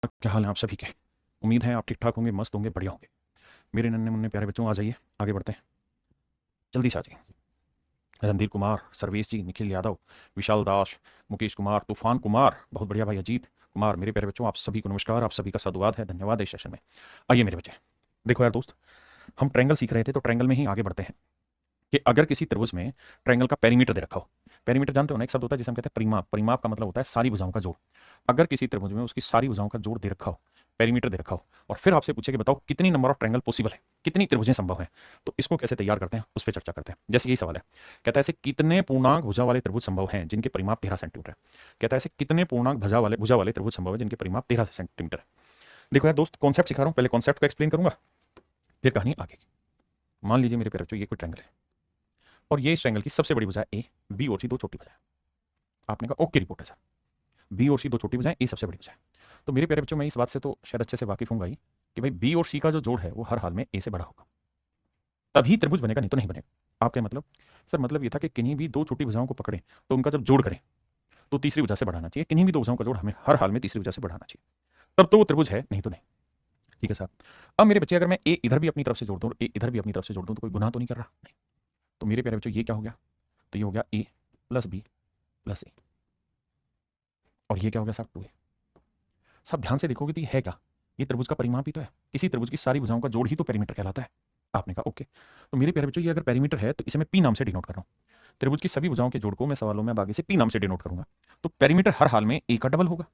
क्या हाल है आप सभी के। उम्मीद है आप ठीक ठाक होंगे, मस्त होंगे, बढ़िया होंगे। मेरे नन्हे मुन्ने प्यारे बच्चों, आ जाइए, आगे बढ़ते हैं। जल्दी से आ जाइए। रणधीर कुमार, सर्वेश जी, निखिल यादव, विशाल दास, मुकेश कुमार, तूफान कुमार, बहुत बढ़िया भाई, अजीत कुमार, मेरे प्यारे बच्चों, आप सभी को नमस्कार, आप सभी का साधुवाद है, धन्यवाद इस सेशन में। आइए मेरे बच्चे, देखो यार दोस्त, हम ट्रायंगल सीख रहे थे तो ट्रायंगल में ही आगे बढ़ते हैं कि अगर किसी त्रिभुज में ट्रायंगल का पेरीमीटर दे रखा हो। पेरीमीटर जानते हो ना, एक शब्द होता है जिसे हम कहते हैं परिमाप। परिमाप का मतलब होता है सारी भुजाओं का जोड़। अगर किसी त्रिभुज में उसकी सारी भुजाओं का जोड़ दे रखा हो, पेरीमीटर दे रखा हो, और फिर आपसे पूछे कि बताओ कितनी नंबर ऑफ ट्रायंगल पॉसिबल है, कितनी त्रिभुजें संभव है, तो इसको कैसे तैयार करते हैं उस पर चर्चा करते हैं। जैसे यही सवाल है, कहता है ऐसे कितने पूर्णांक भुजा वाले त्रिभुज संभव हैं जिनके परिमाप 13 सेंटीमीटर है। कहता है ऐसे कितने पूर्णांक भुजा वाले त्रिभुज संभव है जिनके परिमाप 13 सेंटीमीटर है। देखो यार दोस्त, कॉन्सेप्ट सिखा रहा हूं, पहले कॉन्सेप्ट को एक्सप्लेन करूंगा, फिर कहानी आगे। मान लीजिए मेरे प्यारे बच्चों, ये कोई ट्रायंगल है और ये इस ट्रायंगल की सबसे बड़ी भुजा ए, बी और सी दो छोटी भुजाएं। आपने कहा ओके रिपोर्ट है सर, बी और सी दो छोटी भुजाएं, ए सबसे बड़ी भुजा है। तो मेरे प्यारे बच्चों, मैं इस बात से तो शायद अच्छे से वाकिफ हूँ ही कि भाई बी और सी का जो जोड़ है वो हर हाल में ए से बड़ा होगा, तभी त्रिभुज बनेगा, नहीं तो नहीं बनेगा। आपका मतलब सर, मतलब ये था कि किन्हीं भी दो छोटी भुजाओं को पकड़े तो उनका जब जोड़ करें तो तीसरी भुजा से बढ़ाना चाहिए। किन्हीं भी दो भुजाओं का जोड़ हमें हर हाल में तीसरी भुजा से बढ़ाना चाहिए, तब तो वो त्रिभुज है, नहीं तो नहीं। ठीक है साहब। अब मेरे बच्चे, अगर मैं ए इधर भी अपनी तरफ से जोड़ दूं, ए इधर भी अपनी तरफ से जोड़ दूं, तो कोई गुनाह तो नहीं कर रहा? नहीं। तो मेरे प्यारे बच्चों, ये क्या हो गया? तो ये हो गया ए प्लस बी प्लस ए, और ये क्या हो गया साहब? 2a। सब ध्यान से देखोगे तो ये है क्या? ये त्रिभुज का परिमाप ही तो है। किसी त्रिभुज की सारी भुजाओं का जोड़ ही तो पेरीमीटर कहलाता है। आपने कहा ओके। तो मेरे प्यारे बच्चों, ये अगर पेरीमीटर है तो इसे मैं पी नाम से डिनोट कर रहा हूँ। त्रिभुज की सभी भुजाओं के जोड़ को मैं सवालों में अब आगे से पी नाम से डिनोट करूंगा। तो पेरीमीटर हर हाल में ए का डबल होगा,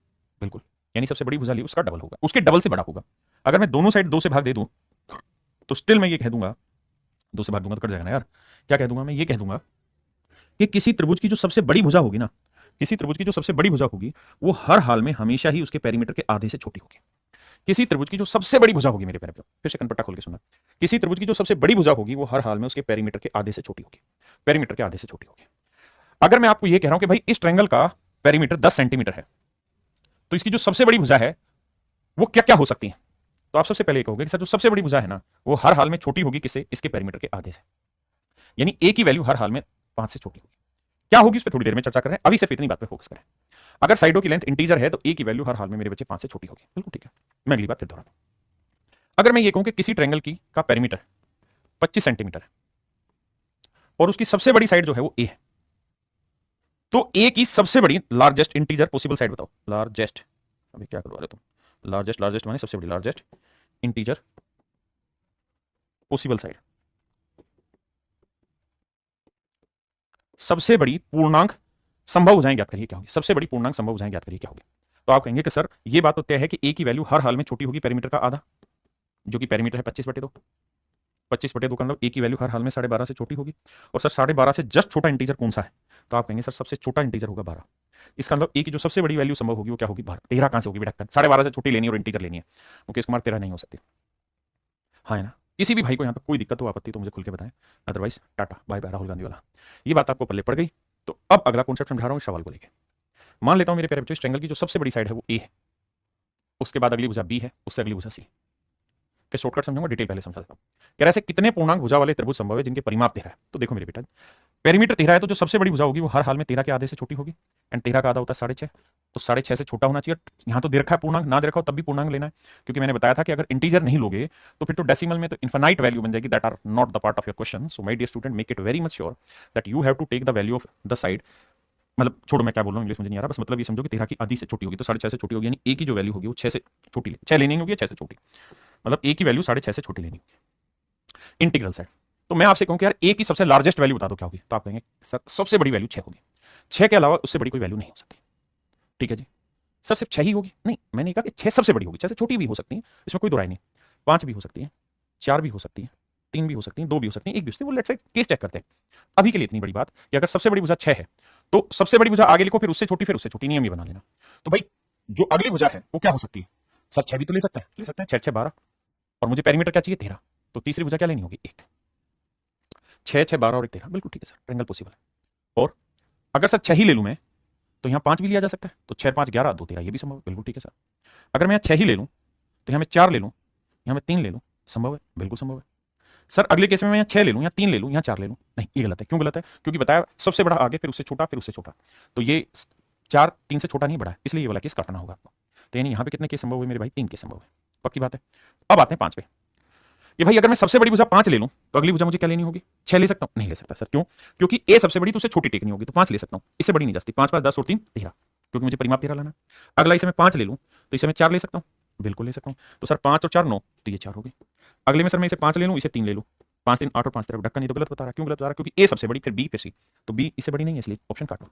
बिल्कुल। यानी सबसे बड़ी भुजा ली उसका डबल होगा, उसके डबल से बड़ा होगा। अगर मैं दोनों साइड 2 से भाग दे दूं तो स्टिल मैं ये कह दूंगा, 2 से भाग दूंगा तो कट जाएगा ना यार। क्या कह दूंगा मैं? ये कह दूंगा कि किसी त्रिभुज की जो सबसे बड़ी भुजा होगी ना, किसी त्रिभुज की जो सबसे बड़ी भुजा होगी, वो हर हाल में हमेशा ही उसके पेरीमीटर के आधे से छोटी होगी। किसी त्रिभुज की जो सबसे बड़ी भुजा होगी, मेरे प्यारे बच्चों, फिर से कनपट्टा खोल के सुनना, किसी त्रिभुज की जो सबसे बड़ी भुजा होगी वो हर हाल में उसके पेरीमीटर के आधे से छोटी होगी, पेरीमीटर के आधे से छोटी होगी। अगर मैं आपको ये कह रहा हूं कि भाई इस ट्रायंगल का पेरीमीटर 10 सेंटीमीटर है, तो इसकी जो सबसे बड़ी भुजा है वो क्या क्या हो सकती है? तो आप सबसे पहले ये कहोगे कि सर, जो सबसे बड़ी भुजा है ना, वो हर हाल में छोटी होगी किससे? इसके पेरीमीटर के आधे से। यानी ए की वैल्यू हर हाल में 5 से छोटी होगी। क्या होगी इस पर थोड़ी देर में चर्चा कर रहे हैं, अभी सिर्फ इतनी बात पे फोकस करें। अगर साइडों की लेंथ इंटीजर है तो ए की वैल्यू हर हाल में मेरे बच्चे 5 से छोटी होगी, बिल्कुल ठीक है। मैं अगली बात फिर दोहराता हूं। अगर मैं ये कहूं कि किसी ट्रायंगल की का पेरीमीटर 25 सेंटीमीटर है और उसकी सबसे बड़ी साइड जो है वो ए है, तो ए की सबसे बड़ी लार्जेस्ट इंटीजर पॉसिबल साइड बताओ। लार्जेस्ट, अभी क्या करवा रहे तुम? लार्जेस्ट, लार्जेस्ट माने सबसे बड़ी, लार्जेस्ट इंटीजर पॉसिबल साइड, सबसे बड़ी पूर्णांक संभव भुजाएं ज्ञात करिए क्या होगी। सबसे बड़ी पूर्णांक संभव भुजाएं ज्ञात करिए क्या होगी। तो आप कहेंगे कि सर ये बात तो तय है कि ए की वैल्यू हर हाल में छोटी होगी पेरीमीटर का आधा, जो कि पेरीमीटर है 25/2। 25/2 का मतलब ए की वैल्यू हर हाल में 12.5 से छोटी होगी। और सर 12.5 से जस्ट छोटा इंटीजर कौन सा है? तो आप कहेंगे सर सबसे छोटा इंटीजर होगा 12। इसका मतलब ए की जो सबसे बड़ी वैल्यू संभव होगी वो क्या होगी? 12। 13 कहां से होगी बेटा? 12.5 से छोटी लेनी और इंटीजर लेनी है। मुकेश कुमार 13 नहीं हो सकती। हाँ है ना? किसी भी भाई को यहाँ पर कोई दिक्कत हो, आपत्ति तो मुझे खुल के बताएं, otherwise tata bye bye, Rahul Gandhi वाला। ये बात आपको पल्ले पड़ गई? तो अब अगला कॉन्सेप्ट समझा रहा हूँ इस सवाल को लेकर। मान लेता हूं मेरे प्यारे बच्चों, इस ट्रायंगल की जो सबसे बड़ी साइड है वो ए है, उसके बाद अगली भुजा बी है, उससे अगली भुजा सी। फिर शॉर्टकट समझूंगा, डिटेल पहले समझा देता हूं। कह रहा है कितने पूर्णांक भुजा वाले त्रिभुज संभव है जिनके परिमाप 13 है। तो देखो मेरे बेटा, पेरीमीटर 13 है तो जो सबसे बड़ी भुजा होगी वो हर हाल में 13 के आधे से छोटी होगी, एंड 13 का आधा होता है 6.5, तो 6.5 से छोटा होना चाहिए। यहाँ तो दे रखा है पूर्णांक, ना दे रखा हो तब भी पूर्णांक लेना है, क्योंकि मैंने बताया था कि अगर इंटीजर नहीं लोगे तो फिर तो डेसिमल में तो इन्फिनाइट वैल्यू बन जाएगी, that are not the part of your question. So my dear student, make it very much sure that you have to take the value of the side. मतलब छोड़ो मैं क्या बोल रहा हूँ, इंग्लिश मुझे नहीं आ रहा, बस मतलब ये समझो कि 13 की आधी से छोटी होगी तो 6.5 से छोटी होगी, यानी ए की जो वैल्यू होगी वो 6 से छोटी, 6 लेनी होगी, 6 से छोटी, मतलब ए की वैल्यू 6.5 से छोटी लेनी होगी इंटीग्रल साइड। तो मैं आपसे कहूं कि यार ए की सबसे लार्जेस्ट वैल्यू बता दो क्या होगी, तो आप कहेंगे सर सबसे बड़ी वैल्यू 6 होगी, 6 के अलावा उससे बड़ी कोई वैल्यू नहीं हो सकती। ठीक है जी। सर सिर्फ 6 ही होगी? नहीं, मैंने कहा कि 6 सबसे बड़ी होगी, 6 से छोटी भी हो सकती है, इसमें कोई दो राय नहीं। 5 भी हो सकती है, 4 भी हो सकती है, 3 भी हो सकती है, 2 भी हो सकती है, 1 भी हो सकती है, वो लेट्स से केस चेक करते हैं। अभी के लिए इतनी बड़ी बात कि अगर सबसे बड़ी भुजा 6 है तो सबसे बड़ी भुजा आगे लिखो, फिर उससे छोटी, फिर उससे छोटी, नियम ही बना लेना। तो भाई जो अगली भुजा है वो क्या हो सकती है? सर 6 भी तो ले सकते हैं, ले सकते हैं, 6 6 12, और मुझे पेरीमीटर क्या चाहिए? 13। तो तीसरी भुजा क्या लेनी होगी? 1। 6 6 12 और 1 13, बिल्कुल ठीक है सर, ट्रायंगल पॉसिबल है। और अगर सर 6 ही ले लूं मैं तो यहाँ 5 भी लिया जा सकता है, तो 6 5 11 2 13, ये भी संभव है, बिल्कुल ठीक है सर। अगर मैं यहाँ 6 ही ले लूं तो यहाँ मैं 4 ले लूं, यहाँ मैं 3 ले लूं, संभव है, बिल्कुल संभव है। सर अगले केस में मैं यहाँ 6 ले लूं, यहाँ 3 ले लूं, यहाँ 4 ले लूं, नहीं ये गलत है। क्यों गलत है? क्योंकि बताया सबसे बड़ा आगे, फिर उससे छोटा, फिर उससे छोटा, तो ये 4 3 से छोटा नहीं बड़ा है, इसलिए ये वाला केस काटना होगा आपको। तो यानी यहाँ पे कितने केस संभव हुए मेरे भाई? 3 केस संभव है। पक्की बात है। अब आते हैं 5 पे कि भाई अगर मैं सबसे बड़ी भुजा 5 ले लूं तो अगली भुजा मुझे क्या लेनी होगी? 6 ले सकता हूं? नहीं ले सकता सर। क्यों? क्योंकि ए सबसे बड़ी तो उसे छोटी टेकनी होगी, तो 5 ले सकता हूं, इससे बड़ी नहीं जाती। 5 5 10 और 3 13, क्योंकि मुझे परिमाप 13 लाना है। अगला इसे मैं 5 ले लूं तो इसे मैं 4 ले सकता हूं? बिल्कुल ले सकता हूं। तो सर 5 और 4 9, तो ये 4 हो गई। अगले में सर मैं इसे 5 ले लूं, इसे 3 ले लूं, 5 3 8 और 5 13 ढक्कन, नहीं तो गलत बता रहा। क्यों गलत बता रहा? क्योंकि ए सबसे बड़ी, फिर बी, फिर सी, तो बी इससे बड़ी नहीं है, इसलिए ऑप्शन काटो।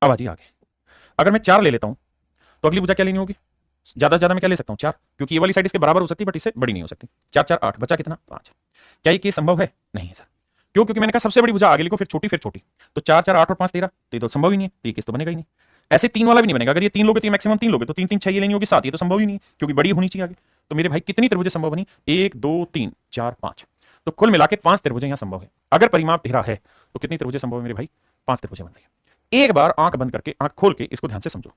अब आ जाइए आगे। अगर मैं 4 ले लेता हूं तो अगली भुजा क्या लेनी होगी? ज्यादा से ज्यादा मैं क्या ले सकता हूँ? 4, क्योंकि ये वाली साइड इसके बराबर हो सकती है बट इससे बड़ी नहीं हो सकती। 4 4 8, बचा कितना? 5। क्या ये केस संभव है? नहीं है सर। क्यों? क्योंकि मैंने कहा सबसे बड़ी भुजा आगे लिखो, फिर छोटी, फिर छोटी। तो 4 4 8 और 5 13, तो ये तो संभव ही नहीं है, तो ये केस तो बनेगा ही नहीं। ऐसे 3 वाला भी नहीं बनेगा। अगर ये 3 लोगे तो ये मैक्सिमम 3 लोगे, तो 3 3 6 ये लेनी होगी 7, ये तो संभव ही नहीं है, क्योंकि बड़ी होनी चाहिए आगे। तो मेरे भाई कितनी त्रिभुजें संभव बनी? 1 2 3 4 5, तो कुल मिला के 5 त्रिभुजें यहां संभव है। अगर परिमाप 13 है तो कितनी त्रिभुजें संभव है मेरे भाई? 5 त्रिभुजें बन रही है। एक बार आंख बंद करके, आंख खोल के इसको ध्यान से समझो।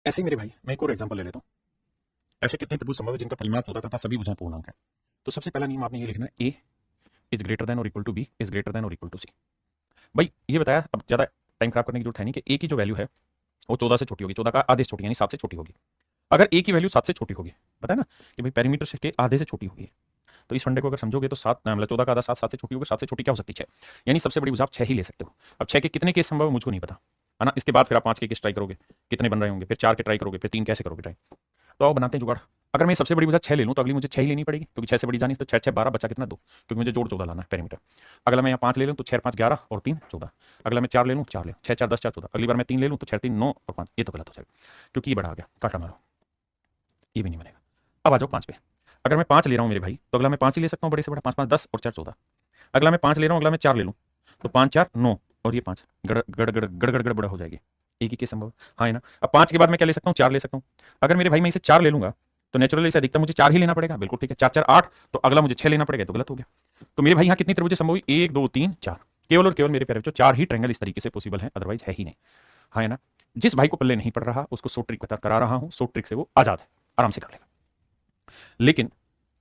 ऐसे ही मेरे भाई मैं एक और एग्जांपल ले लेता हूं। ऐसे कितने त्रिभुज संभव है जिनका परिमाप होता तथा सभी भुजाएं पूर्णांक है? तो सबसे पहला नियम आपने ये लिखना है, ए इज ग्रेटर देन और equal to B is greater than और इक्वल टू सी। भाई ये बताया, अब ज्यादा टाइम खराब करने की जरूरत है नहीं, कि ए की जो वैल्यू है वो 14 से छोटी होगी, 14 का आधे से छोटी, यानी 7 से छोटी होगी। अगर ए की वैल्यू 7 से छोटी होगी, पता है ना कि भाई पेरीमीटर से के आधे से छोटी होगी, तो इस फंडे को अगर समझोगे तो 7 मतलब 14 का आधा 7, 7 से छोटी होगी, 7 से छोटी क्या हो सकती है? 6, यानी सबसे बड़ी भुजा आप 6 ही ले सकते हो। अब 6 के कितने केस संभव है मुझको नहीं पता, है ना। इसके बाद फिर आप 5 के केस ट्राई करोगे, कितने बन रहे होंगे, फिर 4 के ट्राई करोगे, फिर 3 कैसे करोगे ट्राई। तो आओ बनाते हैं जुगाड़। अगर मैं सबसे बड़ी भुजा 6 ले लूँ तो अगली मुझे 6 ही लेनी पड़ेगी, क्योंकि 6 से बड़ी जानी, तो 6 6 12, बचा कितना? 2, क्योंकि मुझे जोड़ 14 लाना है पेरीमीटर। अगला मैं यहाँ 5 ले लूँ तो 6 5 11 और 3 14। अगला मैं 4 ले लूँ, 4 ले 6 4 10 4 14। अगली बार मैं 3 ले लूँ तो 6 3 9 और 5, ये तो गलत हो जाएगा, क्योंकि ये बड़ा आ गया, काटा मारो, ये भी नहीं बनेगा। अब आ जाओ 5 पे। अगर मैं 5 ले रहा हूँ मेरे भाई तो अगला मैं 5 ही ले सकता हूँ, बड़े से बड़ा, 5 5 10 और 4 14। अगला मैं 5 ले रहा हूँ, अगला मैं 4 ले लूँ तो 5 4 9 और ये 5, गड़ गड़ गड़ गड़ गड़ गड़बड़ हो जाएगी। एक ही केस संभव, हाँ है ना। अब 5 के बाद मैं क्या ले सकता हूँ? 4 ले सकता हूँ। अगर मेरे भाई मैं इसे 4 ले लूंगा तो नेचुरली इसे अधिकतम मुझे 4 ही लेना पड़ेगा, बिल्कुल ठीक है। 4 4 8, तो अगला मुझे 6 लेना पड़ेगा, तो गलत हो गया। तो मेरे भाई यहाँ कितनी त्रिभुजें संभव हुई? 1 2 3 4, केवल और केवल मेरे प्यारे बच्चों 4 ही ट्रायंगल इस तरीके से पॉसिबल है, अदरवाइज है ही नहीं, हाँ है ना। जिस भाई को पल्ले नहीं पड़ रहा उसको 100 ट्रिक बता करा रहा हूँ, 100 ट्रिक से वो आजाद है, आराम से कर लेगा। लेकिन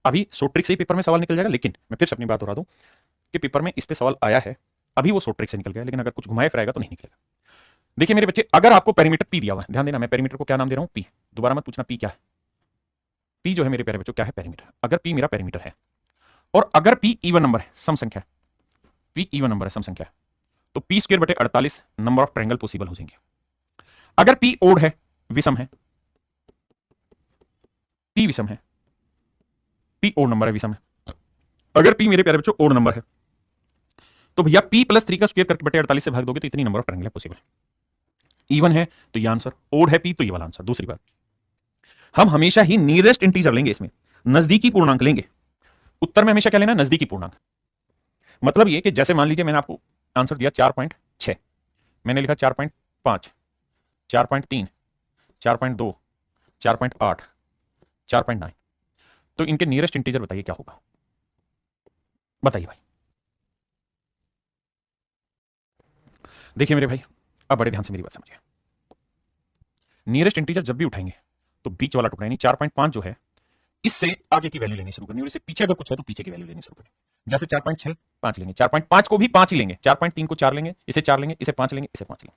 अभी 100 ट्रिक से ही पेपर में सवाल निकल जाएगा, लेकिन मैं फिर से अपनी बात दोहरा दूं कि पेपर में इस पे सवाल आया है, अभी वो 100 ट्रिक से निकल गया, लेकिन अगर कुछ घुमाए फिराएगा तो नहीं निकलेगा। देखिए मेरे बच्चे, अगर आपको पेरीमीटर पी दिया हुआ है, ध्यान देना, मैं पेरीमीटर को क्या नाम दे रहा हूं? पी। दोबारा मत पूछना पी क्या है। पी जो है मेरे प्यारे बच्चों क्या है? पेरीमीटर। अगर पी मेरा पेरीमीटर है और अगर पी इवन नंबर है, सम संख्या है, पी इवन नंबर है, सम संख्या है, तो पी स्क्वायर बटे 48 नंबर ऑफ ट्रायंगल पॉसिबल हो जाएंगे। अगर पी ओड है, विषम है, पी विषम है, पी ओड नंबर है, विषम है, अगर पी मेरे प्यारे बच्चों ओड नंबर है, तो भैया p प्लस 3 का स्क्वायर करके बटे 48 से भाग दोगे तो इतनी नंबर ऑफ ट्रायंगल पॉसिबल है। इवन है तो ये आंसर, ओड है p तो ये वाला आंसर। दूसरी बात, हम हमेशा ही नियरेस्ट इंटीजर लेंगे, इसमें नजदीकी पूर्णांक लेंगे। उत्तर में हमेशा क्या लेना? नजदीकी पूर्णांक। मतलब ये कि जैसे मान लीजिए मैंने आपको आंसर दिया 4.6, मैंने लिखा 4.5, 4.3, 4.2, 4.8, 4.9, तो इनके नियरेस्ट इंटीजर बताइए क्या होगा? बताइए भाई। देखिए मेरे भाई, अब बड़े ध्यान से मेरी बात समझिए। नियरेस्ट इंटीजर जब भी उठाएंगे तो बीच वाला टुकड़ा यानी 4.5 जो है, इससे आगे की वैल्यू लेनी शुरू करनी, और इससे पीछे अगर कुछ है तो पीछे की वैल्यू लेनी शुरू करनी। जैसे 4.6 5 लेंगे, 4.5 को भी 5 ही लेंगे, 4.3 को 4 लेंगे, इसे 4 लेंगे, इसे 5 लेंगे, इसे 5 लेंगे।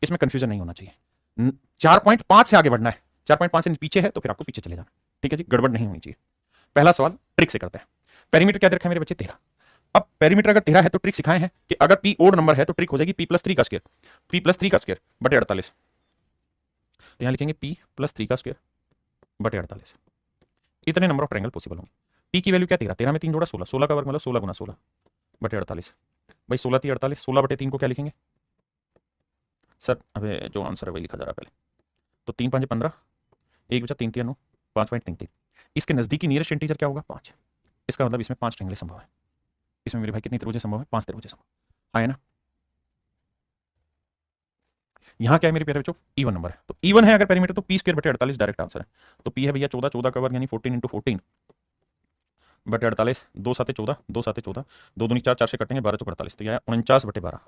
इसमें कंफ्यूजन नहीं होना चाहिए। 4.5 से आगे बढ़ना है, 4.5 से पीछे है तो फिर आपको पीछे चले जाना, ठीक है जी, गड़बड़ नहीं होनी चाहिए। पहला सवाल ट्रिक से करते हैं। पेरीमीटर क्या देखा है मेरे बच्चे? 13। अब पेरीमीटर अगर 13 है तो ट्रिक सिखाए हैं कि अगर पी ओड नंबर है तो ट्रिक हो जाएगी p प्लस 3 का स्क्वायर, p प्लस 3 का स्क्वायर बटे 48। तो यहां लिखेंगे p प्लस 3 का स्क्वायर बटे 48, इतने नंबर ऑफ ट्रायंगल पॉसिबल होंगे। p की वैल्यू क्या? 13, 13 में 3 जोड़ा 16, 16 का वर्ग मतलब 16 गुना 16 बटे 48। भाई 16 3 48, 16 बटे 3 को क्या लिखेंगे सर? अबे जो आंसर है वही लिखा जा रहा है पहले, तो 3 5 15, एक बचा 3 3 9, 5.33। इसके नजदीकी नियरेस्ट इंटीजर क्या होगा? 5। इसका मतलब इसमें 5 ट्रायंगल संभव है। इसमें मेरे भाई कितनी त्रिभुजें संभव है? 5 त्रिभुजें संभव, हाँ है ना। यहाँ क्या है मेरे प्यारे बच्चों? इवन नंबर है, तो इवन है अगर पेरीमीटर तो पी स्क्वायर बटे 48 डायरेक्ट आंसर है। तो पी है भैया 14, 14 का वर्ग यानी 14 इंटू 14 बटे 48, 2 7 14, 2 7 14, 2 दूनी 4, 4 से कटेंगे 12 चौक 48, तो यह 49 बटे 12।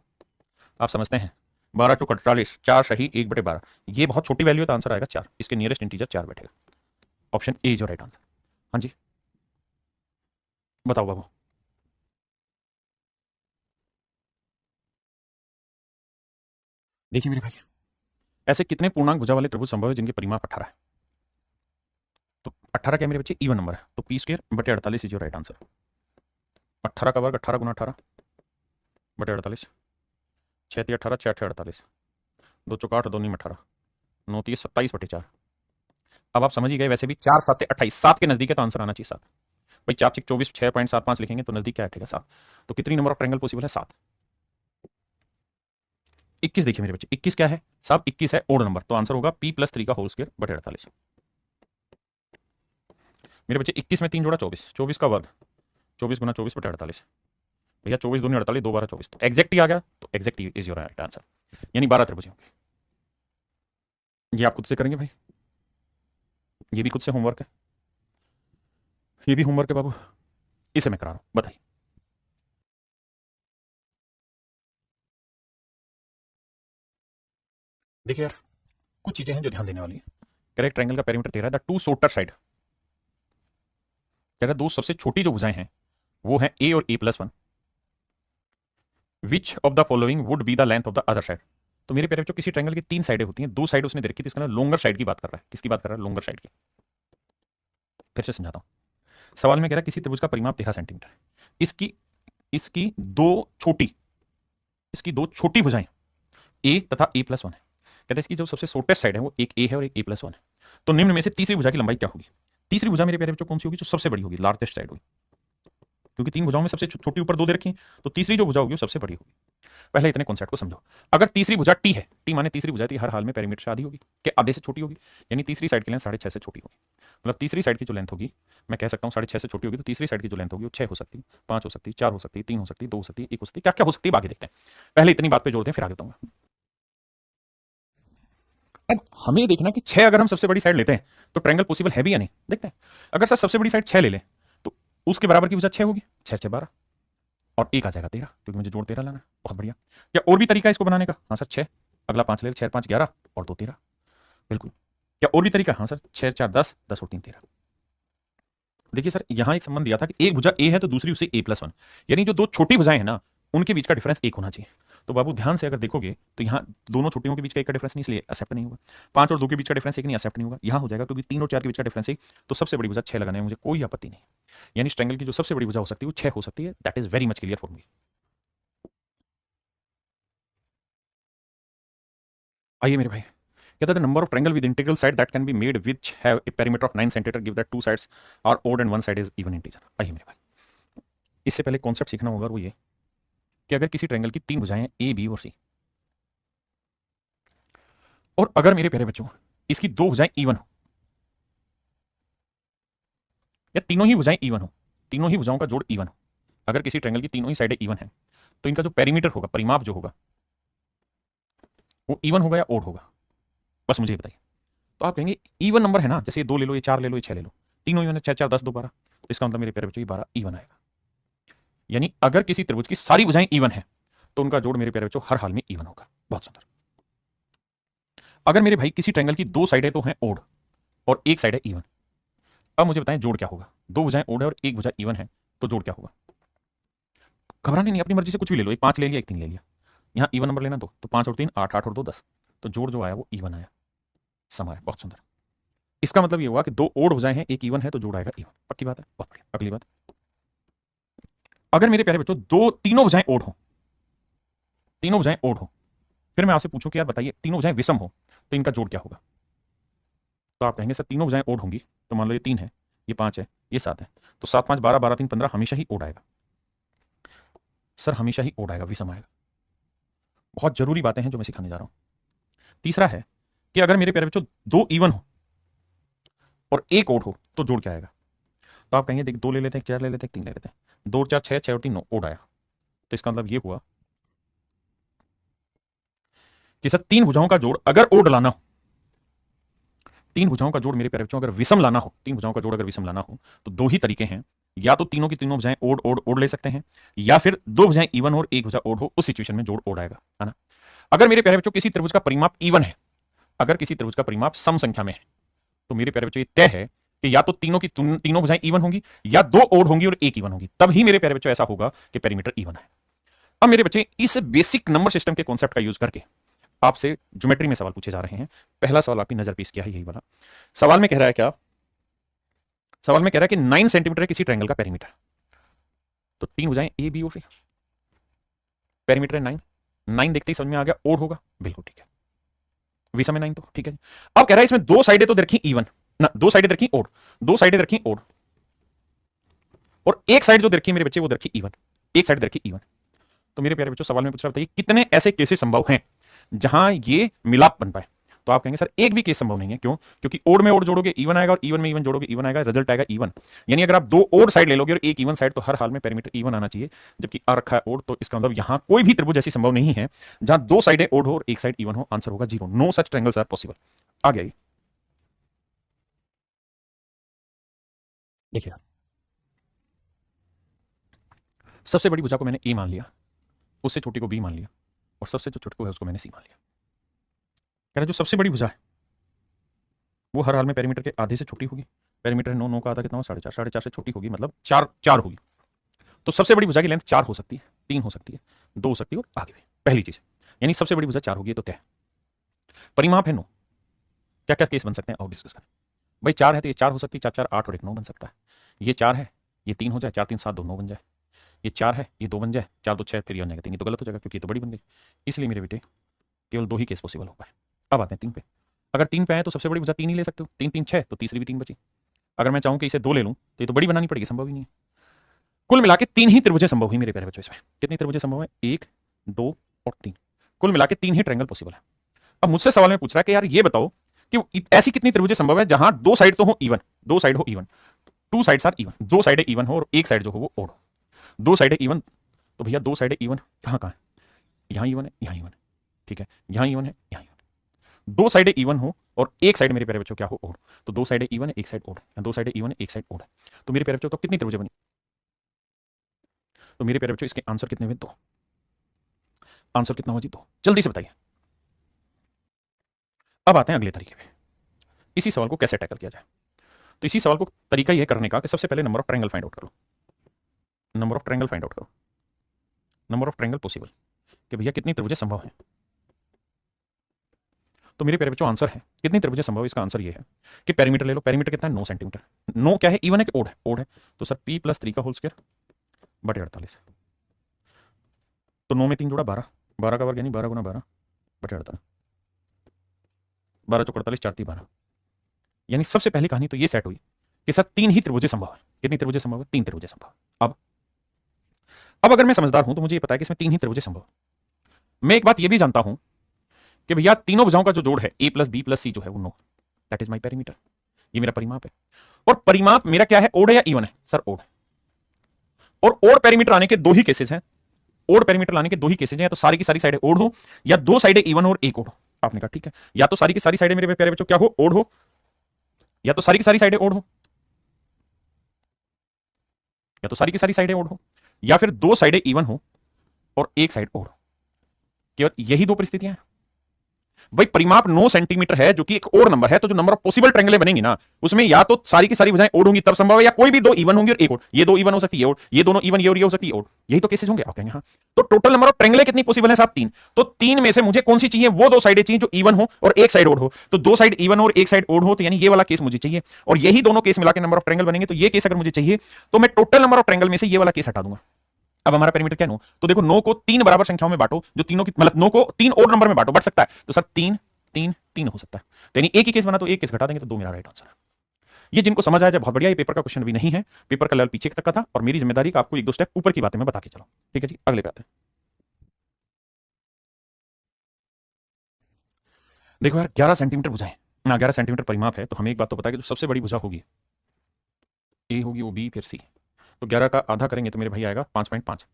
आप समझते हैं? 12 चौक 48, 4 सही 1 बटे 12, ये बहुत छोटी वैल्यू है तो आंसर आएगा 4। इसके नियरेस्ट इंटीजर 4 बैठेगा। Option A is your right answer. हाँ जी बताओ बाबू। देखिए मेरे भाई, ऐसे कितने पूर्णांक भुजा वाले त्रिभुज संभव है जिनके परिमाप 18 है? तो 18 क्या मेरे बच्चे इवन नंबर है, तो पी स्क्वायर बटे 48 इज योर राइट आंसर। 18 का वर्ग 18 गुना 18 बटे 48, 6 × 18, 6 × 48, 2 × 8, 2 × 18, 9 × 27 बटे 4। अब आप समझ ही गए, वैसे भी 4 7 28, 7 के नजदीक है तो आंसर आना चाहिए 7। भाई 4 6 24, 6.75 लिखेंगे तो नजदीक क्या है 7। तो कितनी नंबर ऑफ ट्रायंगल पॉसिबल है? 7। 21 देखिए मेरे बच्चे, 21 क्या है साहब? 21 है ओड नंबर, तो आंसर होगा p+3 का होल स्क्वायर बटे 48। मेरे बच्चे 21 में 3 जोड़ा 24, 24 का वर्ग 24 गुना 24 बटे 48। भैया 24 दूनी 48, 2 12 24, तो एग्जैक्ट ही आ गया, तो exact is your right answer, यानी 12 त्रिभुज होंगे। ये आप खुद से करेंगे भाई, ये भी खुद से होमवर्क है, ये भी होमवर्क है बाबू, इसे मैं करा रहा हूं, बताइए। देखिए यार, कुछ चीजें हैं जो ध्यान देने वाली है। करेक्ट ट्रायंगल का पेरीमीटर 13 है, द टू शॉर्टर साइड, कह रहा दो सबसे छोटी जो भुजाएं हैं वो है ए और a+1, which of the following would be the length of the other side. तो मेरे प्यारे बच्चों, किसी ट्रायंगल की 3 साइडें होती हैं, 2 साइड उसने दे रखी थी, इसका लोंगर साइड की बात कर रहा है। किसकी बात कर रहा है? लोंगर साइड की। फिर से समझाता हूं, सवाल में कह रहा है किसी त्रिभुज का परिमाप 13 सेंटीमीटर है, इसकी इसकी दो छोटी इसकी दो छोटी भुजाएं ए तथा a+1 है। कहते हैं इसकी जो सबसे शॉर्टेस्ट साइड है वो एक ए है और एक a+1 है। तो निम्न में से तीसरी भुजा की लंबाई क्या होगी? तीसरी भुजा मेरे प्यारे बच्चों कौन सी होगी? जो सबसे बड़ी होगी, लार्जेस्ट साइड होगी, क्योंकि 3 भुजाओं में सबसे छोटी ऊपर 2 दे रखी है, तो तीसरी जो भुजा होगी वो सबसे बड़ी होगी। पहले इतने कॉन्सेप्ट को समझो। अगर तीसरी भुजा टी है, टी माने तीसरी भुजा, हर हाल में पेरीमीटर से आधी होगी, कि आधे से छोटी होगी, यानी तीसरी साइड की लेंथ 6.5 से छोटी होगी। मतलब तीसरी साइड की जो लेंथ होगी, मैं कह सकता हूँ 6.5 से छोटी होगी, तो तीसरी साइड की जो लेंथ होगी वो 6 हो सकती है, 5 हो सकती है, 4 हो सकती है, 3 हो सकती है, 2 हो सकती है, 1 हो सकती है, क्या क्या हो सकती है आगे देखते हैं। पहले इतनी बात पे जोड़ते हैं, फिर आगे बताऊंगा। अब हमें देखना कि 6 अगर हम सबसे बड़ी साइड लेते हैं तो ट्रायंगल पॉसिबल है भी या नहीं, देखते हैं। अगर सर सबसे बड़ी साइड 6 ले लें तो उसके बराबर की भुजा 6 होगी, 6 6 12, और एक आ जाएगा 13, क्योंकि मुझे जोड़ 13 लाना है। बहुत बढ़िया। क्या और भी तरीका है इसको बनाने का? हाँ सर 6, अगला 5 ले, 6 5 11 और 2 13, बिल्कुल। क्या और भी तरीका? हाँ सर 6 4 10, 10 और 3 13। देखिए सर, यहां एक संबंध दिया था कि एक भुजा ए है तो दूसरी उसे a+1, यानी जो दो छोटी भुजाएं हैं ना उनके बीच का डिफरेंस 1 होना चाहिए। तो बाबू ध्यान से अगर देखोगे तो यहाँ दोनों छोटियों के बीच का एक का डिफरेंस नहीं, इसलिए एक्सेप्ट नहीं होगा। 5 और 2 के बीच का डिफरेंस 1 नहीं, एक्सेप्ट नहीं होगा। यहाँ हो जाएगा क्योंकि 3 और 4 के बीच का डिफरेंस 1, तो सबसे बड़ी भुजा 6 लगाने में मुझे कोई आपत्ति नहीं। यानी इस ट्रायंगल की जो सबसे बड़ी भुजा हो सकती है वो 6 हो सकती है। That is very much clear for me. आइए मेरे भाई, कहता है number of triangle with integral side that can be made which have a perimeter of 9 centimetre give that two sides are odd and one side is even integer. आइए मेरे भाई, इससे पहले कॉन्सेप्ट सीखना होगा, वो ये कि अगर किसी ट्रायंगल की 3 भुजाएं ए बी और सी, और अगर मेरे प्यारे बच्चों इसकी 2 भुजाएं इवन हो, या तीनों ही भुजाएं इवन हो, तीनों ही भुजाओं का जोड़ इवन हो, अगर किसी ट्रायंगल की तीनों ही साइडें इवन है तो इनका जो पेरीमीटर होगा, परिमाप जो होगा, वो इवन होगा या ओड होगा? बस मुझे ये बताइए। तो आप कहेंगे इवन नंबर है ना, जैसे ये 2 ले लो, ये 4 ले लो, ये 6 ले लो, तीनों इवन है, 6 4 10 2 12, तो इसका मतलब मेरे प्यारे बच्चों ये 12 इवन आएगा। यानी अगर किसी त्रिभुज की सारी भुजाएं इवन है तो उनका जोड़ मेरे प्यारे बच्चों हर हाल में इवन होगा। बहुत सुंदर। अगर मेरे भाई किसी ट्रायंगल की 2 साइडें तो हैं ओड और एक साइड है इवन, अब मुझे बताएं जोड़ क्या होगा? 2 भुजाएं ओड है और एक भुजा इवन है, तो जोड़ क्या होगा? घबराने नहीं, अपनी मर्जी से कुछ भी ले लो, एक 5 ले लिया, एक 3 ले लिया, यहां इवन नंबर लेना 2, तो 5 और 3 8, 8 और 2 10, तो जोड़ जो आया वो इवन आया, सम आया। बहुत सुंदर। इसका मतलब ये हुआ कि 2 ओड भुजाएं हैं, एक इवन है, तो जोड़ आएगा इवन। पक्की बात है? बहुत बढ़िया। अगली बात, अगर मेरे प्यारे बच्चों तीनों भुजाएं ओड हो, तीनों भुजाएं ओड हो, फिर मैं आपसे पूछूं कि यार बताइए तीनों भुजाएं विषम हो तो इनका जोड़ क्या होगा? तो आप कहेंगे सर तीनों भुजाएं ओड होंगी, तो मान लो ये 3 है, ये 5 है, ये 7 है, तो 7 5 12 12 3 15 हमेशा ही ओड आएगा। सर हमेशा ही ओड आएगा, विषम आएगा। बहुत जरूरी बातें हैं जो मैं सिखाने जा रहा हूं। तीसरा है कि अगर मेरे प्यारे बच्चों 2 इवन हो और एक ओड हो तो जोड़ क्या आएगा? तो आप कहेंगे देख 2 ले लेते हैं, 4 ले लेते हैं, 3 ले लेते हैं, 2 4 6, 6 और 3 9, ओड आया। तो इसका मतलब ये हुआ कि सर 3 भुजाओं का जोड़ अगर ओड लाना हो, 3 भुजाओं का जोड़ मेरे प्यारे बच्चों अगर विषम लाना हो, 3 भुजाओं का जोड़ अगर विषम लाना हो तो 2 ही तरीके हैं, या तो तीनों की तीनों भुजाएं ओड ओड ओड ले सकते हैं, या फिर 2 भुजाएं इवन और एक भुजा ओड हो, उस सिचुएशन में जोड़ ओड आएगा, है ना। अगर मेरे प्यारे बच्चों किसी त्रिभुज का परिमाप इवन है, अगर किसी त्रिभुज का परिमाप सम संख्या में है, तो मेरे प्यारे बच्चों ये तय है कि या तो तीनों भुजाएं इवन होंगी, या 2 ओड होंगी और एक इवन होगी, तब ही मेरे प्यारे बच्चों ऐसा होगा कि पेरीमीटर इवन है। अब मेरे बच्चे इस बेसिक नंबर सिस्टम के कॉन्सेप्ट का यूज करके आपसे ज्योमेट्री में सवाल पूछे जा रहे हैं। पहला सवाल आपकी नजर पेश किया है यही वाला। सवाल में कह रहा है क्या, सवाल में कह रहा है कि 9 सेंटीमीटर है किसी ट्रायंगल का पेरीमीटर। तो 3 भुजाएं A B O C, perimeter है 9, 9 देखते ही समझ में आ गया ओड होगा, बिल्कुल ठीक है, विषम है 9 तो ठीक है। अब कह रहा है इसमें दो साइडें तो रखी इवन ना, दो साइडें रखी ओड, दो साइडें रखी ओड, और एक साइड जो रखी मेरे बच्चे वो रखी इवन, एक साइड रखी इवन। तो मेरे प्यारे बच्चों सवाल में पूछ रहा, बताइए कितने ऐसे केसेस संभव हैं जहां ये मिलाप बन पाए। तो आप कहेंगे सर एक भी केस संभव नहीं है, क्यों? क्योंकि ओड में ओड जोड़ोगे इवन आएगा, और इवन में इवन जोड़ोगे इवन आएगा, रिजल्ट आएगा इवन। यानी अगर आप दो ओड साइड ले लोगे और एक इवन साइड, तो हर हाल में पेरीमीटर इवन आना चाहिए। जबकि आ रखा है ओड, तो इसका मतलब यहां कोई भी त्रिभुज ऐसी संभव नहीं है जहां दो साइडें ओड हो और एक साइड इवन हो। आंसर होगा 0, no such triangles are possible. आ गया ये, देखिए सबसे बड़ी भुजा को मैंने ए मान लिया, उससे छोटी को बी मान लिया, और सबसे जो छोटी को है उसको मैंने सी मान लिया। कह रहा जो सबसे बड़ी भुजा है वो हर हाल में पेरीमीटर के आधे से छोटी होगी। पेरीमीटर 9, 9 का आधा कितना हो 4.5, 4.5 से छोटी होगी, मतलब 4 4 होगी। तो सबसे बड़ी भुजा की लेंथ 4 हो सकती है, 3 हो सकती है, 2 हो सकती है, और आगे भी। पहली चीज यानी सबसे बड़ी भुजा 4 होगी, तो तय। परिमाप है 9, क्या क्या केस बन सकते हैं और डिस्कस करें। भाई 4 है तो ये 4 हो सकती है, 4 4 8 और 1 9 बन सकता है। ये 4 है, ये 3 हो जाए, 4 3 7 2 9 बन जाए। ये 4 है, ये 2 बन जाए, 4 2 6 फिर ये बन जाएगा 3, ये तो गलत हो जाएगा क्योंकि ये तो बड़ी बन गई। इसलिए मेरे बेटे केवल 2 ही केस पॉसिबल हो पाए। अब आते हैं 3 पे। अगर 3 पे आए तो सबसे बड़ी भुजा 3 ही ले सकते हो, 3 3 6, तो तीसरी भी 3 बची। अगर मैं चाहूं कि इसे 2 ले लूं तो ये तो बड़ी बनानी पड़ेगी, संभव ही नहीं है। कुल मिला के 3 ही त्रिभुजें संभव हुई मेरे प्यारे बच्चों। इसमें कितनी त्रिभुजें संभव है? 1 2 और 3, कुल मिला के 3 ही ट्रायंगल पॉसिबल है। अब मुझसे सवाल में पूछ रहा है कि यार ये बताओ कि ऐसी कितनी त्रिभुजें संभव है जहां दो साइड तो हो इवन, दो साइड हो even, two sides are even, दो साइडें इवन हो और एक साइड जो हो वो ओड हो। दो साइडें इवन, तो भैया दो साइडें इवन कहां कहां है? यहां इवन है, यहां इवन है, ठीक है, यहां इवन है, यहां इवन है। दो साइडें इवन हो और एक साइड मेरे प्यारे बच्चों क्या हो? ओड। तो दो साइडें इवन है, एक साइड ओड है, दो साइडें इवन है, एक साइड ओड है। तो मेरे प्यारे बच्चों तो कितनी त्रिभुजें बनी? तो मेरे प्यारे बच्चों इसके आंसर कितने हुए? 2। आंसर कितना हुआ जी? 2। जल्दी से बताइए। अब आते हैं अगले तरीके पे, इसी सवाल को कैसे टैकल किया जाए। तो इसी सवाल को तरीका यह करने का कि सबसे पहले number of triangle find out करो, number of triangle find out करो, नंबर ऑफ ट्रायंगल पॉसिबल, कि भैया कितनी त्रिभुजें संभव है। तो मेरे प्यारे बच्चों आंसर है कितनी त्रिभुजें संभव है, इसका आंसर ये है कि पेरीमीटर ले लो। पेरीमीटर कितना है? 9 सेंटीमीटर। 9 क्या है? इवन है कि ओड है? ओड है। तो सर p + 3 का होल स्क्वायर बटे 48। तो 9 में 3 जोड़ा 12, 12 का वर्ग यानी 12 × 12 बटे 48, 12 चौक 48, 4 3 12। यानी सबसे पहली कहानी तो ये सेट हुई कि सर 3 ही त्रिभुजें संभव है। कितनी त्रिभुजें संभव है? 3 त्रिभुजें संभव। अब अगर मैं समझदार हूं तो मुझे ये पता है कि इसमें 3 ही त्रिभुजें संभव। मैं एक बात ये भी जानता हूं कि भैया तीनों भुजाओं का जो जोड़ है a + b + c जो है वो 9, दैट इज माई पेरीमीटर। ये मेरा परिमाप है। और परिमाप मेरा क्या है? ओड है या इवन है? सर ओड है। और ओड पेरीमीटर आने के 2 ही केसेस हैं। ओड पेरीमीटर लाने के 2 ही केसेस हैं, या तो सारी की सारी साइडें ओड हो या दो साइडें इवन हो और एक ओड हो। आपने कहा ठीक है, या तो सारी की सारी साइडें मेरे प्यारे बच्चों क्या हो? ओड हो, या तो सारी की सारी साइडें ओड हो, या तो सारी की सारी साइडें ओड हो, या फिर दो साइडें इवन हो और एक साइड ओड हो। केवल यही 2 परिस्थितियां हैं। भाई परिमाप 9 सेंटीमीटर है जो कि एक और नंबर है, तो जो नंबर ऑफ पॉसिबल ट्रायंगल बनेंगी ना उसमें या तो सारी की सारी भुजाएं ओड होंगी तब संभव है, या कोई भी 2 इवन होंगी और एक ओड। ये 2 इवन हो सकती है ओड, ये दोनों इवन ये और ये हो सकती है ओड। यही तो केसेस होंगे। आप कहेंगे हाँ, तो टोटल नंबर ऑफ ट्रायंगल कितनी पॉसिबल है साहब? 3। तो 3 में से मुझे कौन सी चाहिए? वो 2 साइडें चाहिए जो इवन हो और एक साइड ओड हो। तो 2 साइड इवन और एक साइड ओड हो, तो यानी ये वाला केस मुझे चाहिए, और यही दोनों केस मिला के नंबर ऑफ ट्रायंगल बनेंगे। तो ये केस अगर मुझे चाहिए तो मैं टोटल नंबर ऑफ ट्रायंगल में से ये वाला केस हटा दूंगा। अब हमारा पेरीमीटर क्या है? 9। तो देखो 9 को 3 बराबर संख्याओं में बांटो, जो तीनों की मतलब 9 को 3 ओड नंबर में बांटो, बढ़ सकता है। तो सर 3 3 3 हो सकता है। तो यानी एक ही केस बना तो एक केस घटा देंगे, तो 2 मेरा राइट आंसर है। ये जिनको समझ आया जाए बहुत बढ़िया। ये पेपर का क्वेश्चन भी नहीं है, पेपर का लेवल पीछे तक का था, और मेरी जिम्मेदारी का आपको 1-2 स्टेप ऊपर की बातें मैं बता के चलो। ठीक है जी, अगले पे आते हैं। देखो यार 11 सेंटीमीटर भुजाएं ना, 11 सेंटीमीटर परिमाप है, तो हमें एक बात तो पता है कि जो सबसे बड़ी भुजा होगी ए होगी, वो बी फिर सी। तो 11 का आधा करेंगे तो मेरे भाई आएगा 5.5।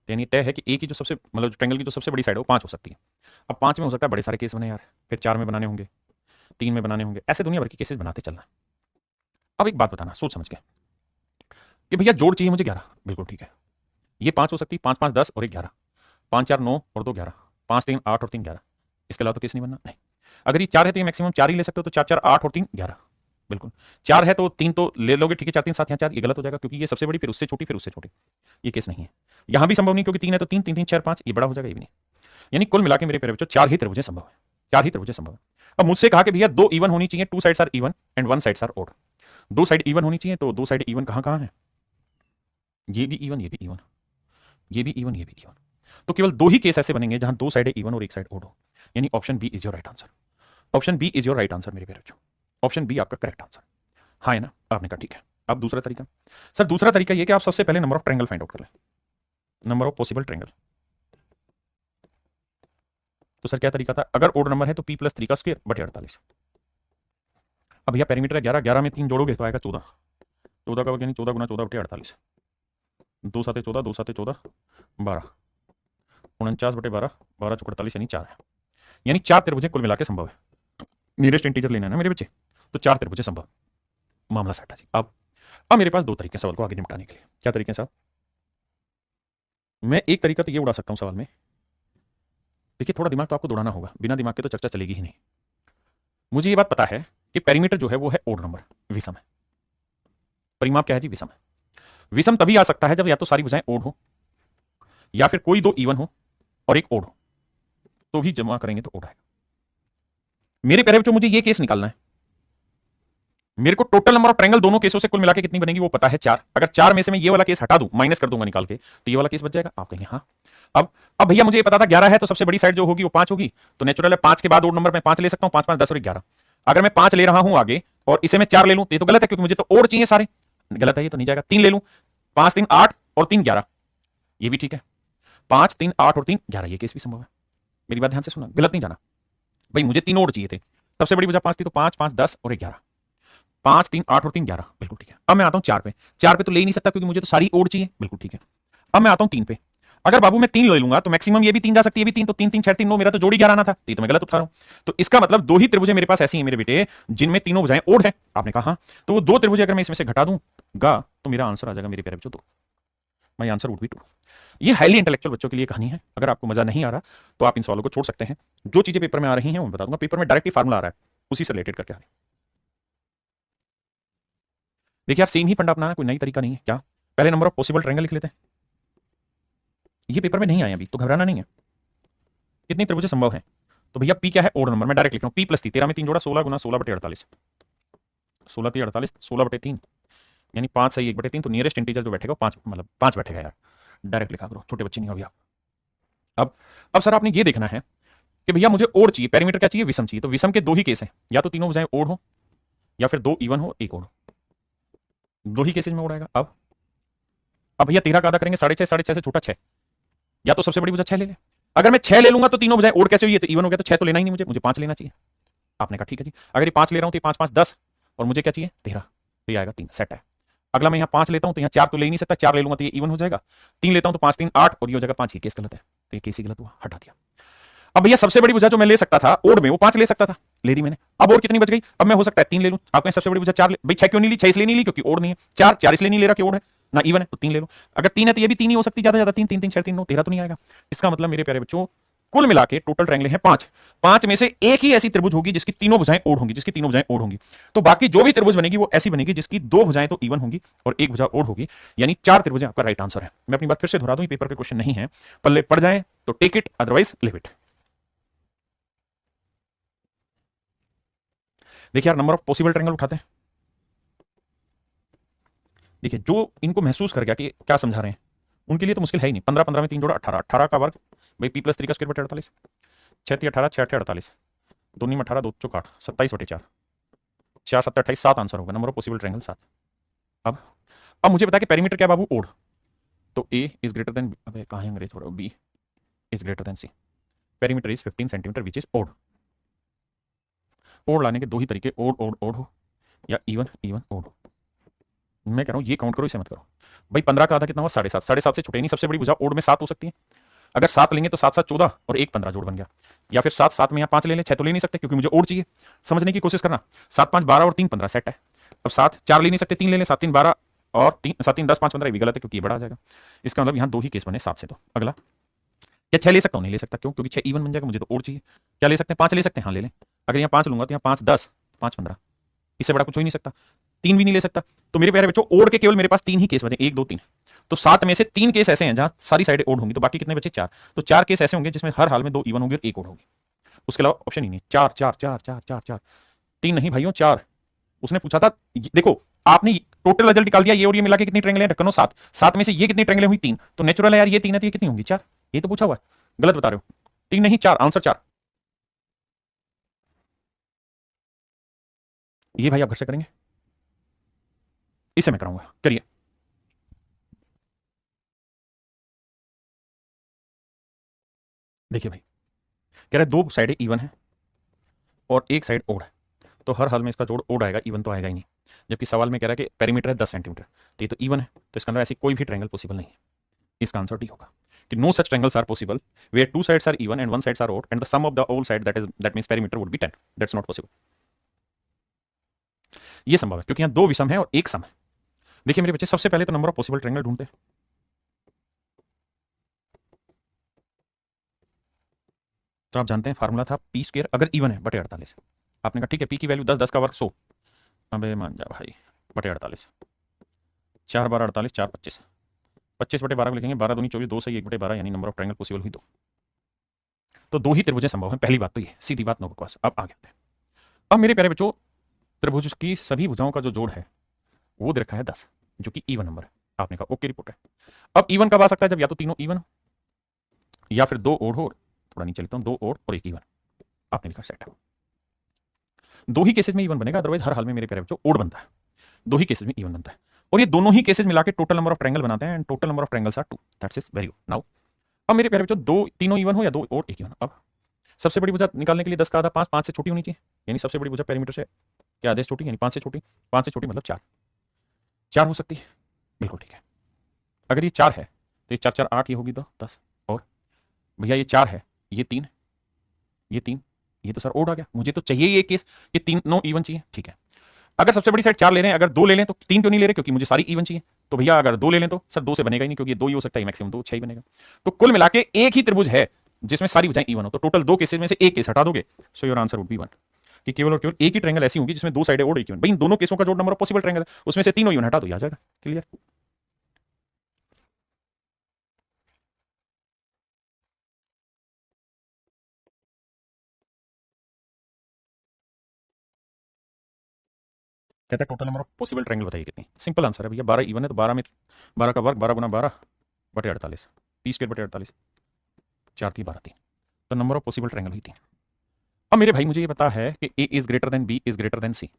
यानी तय है कि ए की जो सबसे मतलब ट्रायंगल की जो सबसे बड़ी साइड है वो 5 हो सकती है। अब 5 में हो सकता है बड़े सारे केस बने यार, फिर 4 में बनाने होंगे, 3 में बनाने होंगे, ऐसे दुनिया भर के केसेस बनाते चलना। अब एक बात बताना सोच समझ के कि भैया जोड़ चाहिए मुझे 11, बिल्कुल ठीक है। ये 5 हो सकती है, 5 5 10 और 1 11, 5 4 9 और 2 11, 5 3 8 और 3 11। इसके अलावा तो केस नहीं बनना। नहीं, अगर ये 4 है तो ये मैक्सिमम 4 ही ले सकते हो, तो 4 4 8 और 3 11, बिल्कुल। 4 है तो 3 तो ले लोगे, ठीक है, 4 3 7 यहाँ 4, ये गलत हो जाएगा क्योंकि ये सबसे बड़ी फिर उससे छोटी फिर उससे छोटी। ये केस नहीं है। यहां भी संभव नहीं क्योंकि 3 है तो 3 3 3 4 5, ये बड़ा हो जाएगा, ये भी नहीं। यानी कुल मिला के मेरे प्यारे बच्चों 4 ही त्रिभुजें संभव है, 4 ही त्रिभुजें संभव है। अब मुझसे कहा कि भैया 2 इवन होनी चाहिए, 2 sides are even and 1 sides are odd. 2 side even होनी चाहिए, तो 2 साइड इवन कहां कहां है? ये भी इवन, ये भी इवन, ये भी इवन, ये भी इवन। तो केवल 2 ही केस ऐसे बनेंगे जहां 2 साइड इवन और 1 साइड ओड हो, यानी option B is your right answer. Option B is your right answer मेरे प्यारे बच्चों, ऑप्शन बी आपका करेक्ट आंसर। हाँ है ना? आपने कहा ठीक है। अब दूसरा तरीका सर, दूसरा तरीका ये कि आप सबसे पहले number of triangle find out कर लें, नंबर ऑफ पॉसिबल ट्रायंगल। तो सर क्या तरीका था? अगर ओड नंबर है तो p + 3 का स्क्वायर बटे 48। अब भैया पेरीमीटर है 11, 11 में 3 जोड़ोगे तो आएगा 14, 14 का वर्ग यानी 14 × 14 बटे 48, 2 7 14, 2 7 14, 12, 49 बटे 12, 12 × 48 यानी 4 है। यानी 4 त्रिभुजें कुल मिला के संभव है। नियरेस्ट इंटीजर लेना है ना मेरे बच्चे, तो 4 त्रिभुजें संभव, मामला सेट है जी। अब मेरे पास 2 तरीके सवाल को आगे निपटाने के लिए। क्या तरीके हैं साहब? मैं एक तरीका तो ये उड़ा सकता हूं सवाल में, देखिए थोड़ा दिमाग तो आपको दौड़ाना होगा, बिना दिमाग के तो चर्चा चलेगी ही नहीं। मुझे ये बात पता है कि पेरीमीटर जो है वो है ओड नंबर, विषम है। परिमाप क्या है जी? विषम है। विषम तभी आ सकता है जब या तो सारी भुजाएं ओड हो या फिर कोई 2 इवन हो और एक ओड हो, तो भी जमा करेंगे तो ओड आएगा। मेरे प्यारे बच्चों मुझे ये केस निकालना है। मेरे को टोटल नंबर ऑफ ट्रायंगल दोनों केसों से कुल मिला के कितनी बनेगी वो पता है, 4। अगर 4 में से मैं ये वाला केस हटा दूं, माइनस कर दूंगा निकाल के, तो ये वाला केस बच जाएगा। आप कहेंगे हाँ। अब भैया मुझे पता था 11 है तो सबसे बड़ी साइड जो होगी वो 5 होगी, तो नेचुरल है 5 के बाद ओड नंबर मैं 5 ले सकता हूं, 5 5 10 और 11। अगर मैं 5 ले रहा हूं आगे और इसे मैं 4 ले लूं तो ये तो गलत है, क्योंकि मुझे तो ओड चाहिए सारे, गलत है ये तो नहीं जाएगा। 3 ले लूं, 5 3 8 और 3 11, ये भी ठीक है। 5 3 8 और 3 11, ये केस भी संभव है। मेरी बात ध्यान से सुना, गलत नहीं जाना भाई, मुझे 3 ओड चाहिए थे, सबसे बड़ी वजह 5 थी, तो 5 5 10 और 11, 5 3 8 और 3 11, बिल्कुल ठीक है। अब मैं आता हूं 4 पे, 4 पे तो ले ही नहीं सकता क्योंकि मुझे तो सारी ओड चाहिए, बिल्कुल ठीक है। अब मैं आता हूं 3 पे, अगर बाबू मैं 3 ले लूंगा तो मैक्सिमम ये भी 3 जा सकती है, ये भी 3, तो 3 3 6 3 9, मेरा तो जोड़ी 11 आना था, तो मैं गलत उठा रहा हूं। तो इसका मतलब 2 ही त्रिभुजें मेरे पास ऐसी हैं मेरे बेटे जिनमें तीनों भुजाएं ओड है। आपने कहा हाँ, तो वो 2 त्रिभुजें अगर मैं इसमें से घटा दूंगा तो मेरा आंसर आ जाएगा मेरे प्यारे बच्चों 2। My answer would be 2। ये हाईली इंटेलेक्चुअल बच्चों के लिए कहानी है। अगर आपको मजा नहीं आ रहा तो आप इन सवालों को छोड़ सकते हैं। जो चीजें पेपर में आ रही हैं वो मैं बता दूंगा, पेपर में डायरेक्टली फार्मूला आ रहा है, उसी से रिलेटेड करके आ रही है। देखिए आप सेम ही फंडा अपनाना, कोई नई तरीका नहीं है। क्या? पहले नंबर ऑफ पॉसिबल ट्रायंगल लिख लेते हैं, ये पेपर में नहीं आए अभी, तो घबराना नहीं है। कितनी त्रिभुजें संभव है? तो भैया पी क्या है? Odd number. मैं डायरेक्ट लिख रहा हूं, पी + 3, 13 में 3 जोड़ा 16 × 16 बटे 48, 16 3 48, 16 बटे 3 यानी 5 सही 1 बटे 3, तो नियरेस्ट इंटीजर जो बैठेगा 5, मतलब 5 बैठेगा यार। डायरेक्ट लिखा करो, छोटे बच्चे नहीं हो अभी आप। अब सर आपने ये देखना है कि भैया मुझे ओड चाहिए, पेरीमीटर क्या चाहिए? विषम चाहिए। तो विषम के 2 ही केस हैं, या तो तीनों भुजाएं ओड हो या फिर 2 इवन हो 1 ओड हो, 2 ही केसेज में ओड आएगा। अब भैया 13 का आधा करेंगे 6.5, 6.5 से छोटा 6, या तो सबसे बड़ी भुजा 6 ले ले। अगर मैं 6 ले लूंगा तो तीनों भुजाएं ओड कैसे हुई? तो इवन हो गया, तो 6 तो लेना ही नहीं मुझे 5 लेना चाहिए। आपने कहा ठीक है जी। अगर ये 5 ले रहा हूं तो 5 5 10 और मुझे क्या चाहिए? 13, तो ये आएगा 3, सेट है। अगला मैं यहाँ 5 लेता हूं तो यहाँ 4 तो ले ही नहीं सकता, 4 ले लूंगा तो ये इवन हो जाएगा। 3 लेता हूं तो 5 3 8 और ये हो जाएगा 5, ये केस गलत है, तो ये केस ही गलत हुआ, हटा दिया। अब भैया सबसे बड़ी भुजा जो मैं ले सकता था ओड में वो 5 ले सकता था, ले दी मैंने। अब और कितनी बच गई? अब मैं हो सकता है 3 ले लूं। आपने सबसे बड़ी भुजा 4 ले, भाई 6 क्यों नहीं ली? 6 इसलिए नहीं ली क्योंकि ओड नहीं है। 4 इसलिए नहीं ले रहा कि ओड है ना, इवन है, तो 3 ले लो। अगर 3 है तो ये भी 3 ही हो सकती, ज्यादा ज्यादा 3 3 3 6 3 9, 13 तो नहीं आएगा। इसका मतलब मेरे प्यारे बच्चों कुल मिला के टोटल ट्रायंगल है 5, 5 में से एक ही ऐसी त्रिभुज होगी जिसकी तीनों भुजाएं ओड होंगी, जिसकी तीनों भुजाएं ओड होंगी। तो बाकी जो भी त्रिभुज बनेगी वो ऐसी बनेगी जिसकी 2 भुजाएं तो इवन होंगी और 1 भुजा ओड होगी, यानी 4 त्रिभुजें आपका राइट आंसर है। मैं अपनी बात फिर से दोहरा दूं, ये पेपर के क्वेश्चन नहीं है, पल्ले पड़ जाए तो take it, otherwise leave it. देखिए यार नंबर ऑफ पॉसिबल ट्रायंगल उठाते हैं। देखिए जो इनको महसूस कर गया कि क्या समझा रहे हैं उनके लिए तो मुश्किल है ही नहीं। 15 15 में 3 जोड़ा 18, 18 का वर्ग भाई p + 3 का स्क्वायर बटे 48, 6 3 18, 6 8 48, 2 में 18, 2 चौक 8, 27 बटे 4, 4 7 28, 7 आंसर होगा। Number of possible triangle 7। अब मुझे बता कि पेरीमीटर क्या बाबू? ओड। तो a इज ग्रेटर देन, अबे कहां है अंग्रेज, थोड़ा b is greater than c, perimeter is 15 centimetre which is odd. Odd लाने के 2 ही तरीके, ओड ओड ओड हो या इवन इवन ओड हो। मैं कह रहा हूं ये काउंट करो, इसे मत करो भाई। 15 का आधा कितना हुआ? 7.5, 7.5 से छुटे नहीं, सबसे बड़ी भुजा ओड में 7 हो सकती है। अगर 7 लेंगे तो 7 7 14 और 1 15 जोड़ बन गया, या फिर 7 7 में यहाँ 5 ले लें, 6 तो ले नहीं सकते क्योंकि मुझे ओड चाहिए। समझने की कोशिश करना, 7 5 12 और 3 15 सेट है। अब 7 4 ले नहीं सकते, 3 ले लें, 7 3 12 और 3 7 3 10 5 15, ये भी गलत है क्योंकि ये बड़ा आ जाएगा। इसका मतलब यहाँ 2 ही केस बने 7 से। तो अगला क्या 6 ले सकता हूँ? नहीं ले सकता, क्यों? क्योंकि 6 इवन बन जाएगा, मुझे तो ओड चाहिए। क्या ले सकते हैं? 5 ले सकते हैं, हाँ ले लें। अगर यहाँ 5 लूंगा तो यहाँ 5 10 5 15, इससे बड़ा कुछ हो ही नहीं सकता। 3 भी नहीं ले सकता। तो मेरे प्यारे बच्चों ओड के केवल मेरे पास 3 ही केस बचे, 1 2 3। तो 7 में से 3 केस ऐसे हैं जहां सारी साइडें ओड होंगी, तो बाकी कितने बचे? 4। तो 4 केस ऐसे होंगे जिसमें हर हाल में 2 इवन होंगे और 1 ओड होगी, उसके अलावा ऑप्शन ही नहीं। 4 4 4 4 4 4, 3 नहीं भाइयों 4। उसने पूछा था, देखो आपने टोटल रिजल्ट निकाल दिया, ये और ये मिला के कितनी ट्रायंगल है? ढक्कनो 7, 7 में से ये कितनी ट्रायंगल हुई? 3। तो नेचुरल है यार, ये 3 है तो ये कितनी होंगी? 4। ये तो पूछा हुआ है, गलत बता रहे हो। 3 नहीं 4, आंसर 4। ये भाई आप घर से करेंगे, इसे मैं कराऊंगा, करिए। देखिए भाई, कह रहा है 2 साइडें इवन है और एक साइड ओड है, तो हर हाल में इसका जोड़ ओड आएगा, इवन तो आएगा ही नहीं। जबकि सवाल में कह रहा है कि पेरीमीटर है 10 सेंटीमीटर, तो ये तो इवन है, तो इसका अंदर ऐसी कोई भी ट्रायंगल पॉसिबल नहीं है। इसका आंसर डी होगा कि no such triangles are possible where 2 sides are even and 1 sides are odd and the sum of the whole side that means perimeter would be 10। That's not possible. ये संभव है क्योंकि यहां 2 विषम है और 1 सम है। देखिए मेरे बच्चे, सबसे पहले तो नंबर ऑफ पॉसिबल ट्रायंगल ढूंढते हैं। तो आप जानते हैं फार्मूला था पी स्क्वायर अगर इवन है बटे 48। आपने कहा ठीक है, पी की वैल्यू 10, 10 का वर्ग 100। अबे मान जा भाई, बटे 48, 4 12 48, 4 25, 25 बटे 12 को लिखेंगे 12 दूनी 24, 2 से 1 बटे 12, यानी नंबर ऑफ ट्रायंगल पॉसिबल हुई 2। तो 2 ही त्रिभुजें संभव है, पहली बात तो ये, सीधी बात, नो बकवास। अब आगे आते हैं। अब मेरे प्यारे बच्चों, त्रिभुज की सभी भुजाओं का जो जोड़ है वो दे रखा है 10, जो कि इवन नंबर है। आपने कहा ओके, रिपोर्ट है। अब इवन कब आ सकता है? जब या तो तीनों इवन हो या फिर 2 ओड हो। थोड़ा नीचे लिखता हूं, 2 ओड और 1 इवन। आपने लिखा सेट है। 2 ही केसेस में इवन बनेगा, अदरवाइज हर हाल में मेरे प्यारे बच्चों ओड बनता है। 2 ही केसेस में इवन बनता है और ये दोनों ही केसेस मिला के टोटल नंबर ऑफ ट्रायंगल बनाते हैं and total number of triangles are 2। That's is very good. Now अब मेरे प्यारे बच्चों, 2 तीनों इवन हो या 2 ओड 1 इवन। अब सबसे बड़ी भुजा निकालने के लिए 10 का आधा 5, 5 से छोटी होनी चाहिए, यानी सबसे बड़ी भुजा पेरीमीटर से क्या आधे से छोटी, यानी 5 से छोटी। 5 से छोटी मतलब 4। 4 हो सकती है, बिल्कुल ठीक है। अगर ये 4 है तो ये 4 4 8, ये होगी तो 10। और भैया ये 4 है, ये 3, ये 3, ये तो सर ओड आ गया। मुझे तो चाहिए ये केस, ये तीनों इवन चाहिए, ठीक है। अगर सबसे बड़ी साइड 4 ले रहे हैं, अगर 2 ले लें तो 3 क्यों नहीं ले रहे? क्योंकि मुझे सारी इवन चाहिए। तो भैया अगर 2 ले लें तो सर 2 से बनेगा ही नहीं, क्योंकि 2 ही हो सकता है, मैक्सिमम 2, 6 ही बनेगा। तो कुल मिला के एक ही त्रिभुज है जिसमें सारी भुजाएं इवन हो, तो टोटल 2 केसेस में से एक केस हटा दोगे, so your answer would be 1। कि केवल और केवल एक ही ट्रायंगल ऐसी होगी जिसमें 2 साइडें ओड 1 इवन। भाई इन दोनों केसों का जोड़ नंबर ऑफ पॉसिबल ट्रायंगल, उसमें से तीनों इवन हटा दो, आ जाएगा। क्लियर? कहता है total number of possible triangle बताइए कितनी। सिंपल आंसर है भैया, 12 इवन है तो 12 में 12 का वर्ग 12 गुना 12 बटे 48, पी स्क्वायर बटे 48, 4 3 12 3। तो नंबर ऑफ पॉसिबल ट्रायंगल हुई 3। अब मेरे भाई मुझे ये पता है कि A is greater than B is greater than C,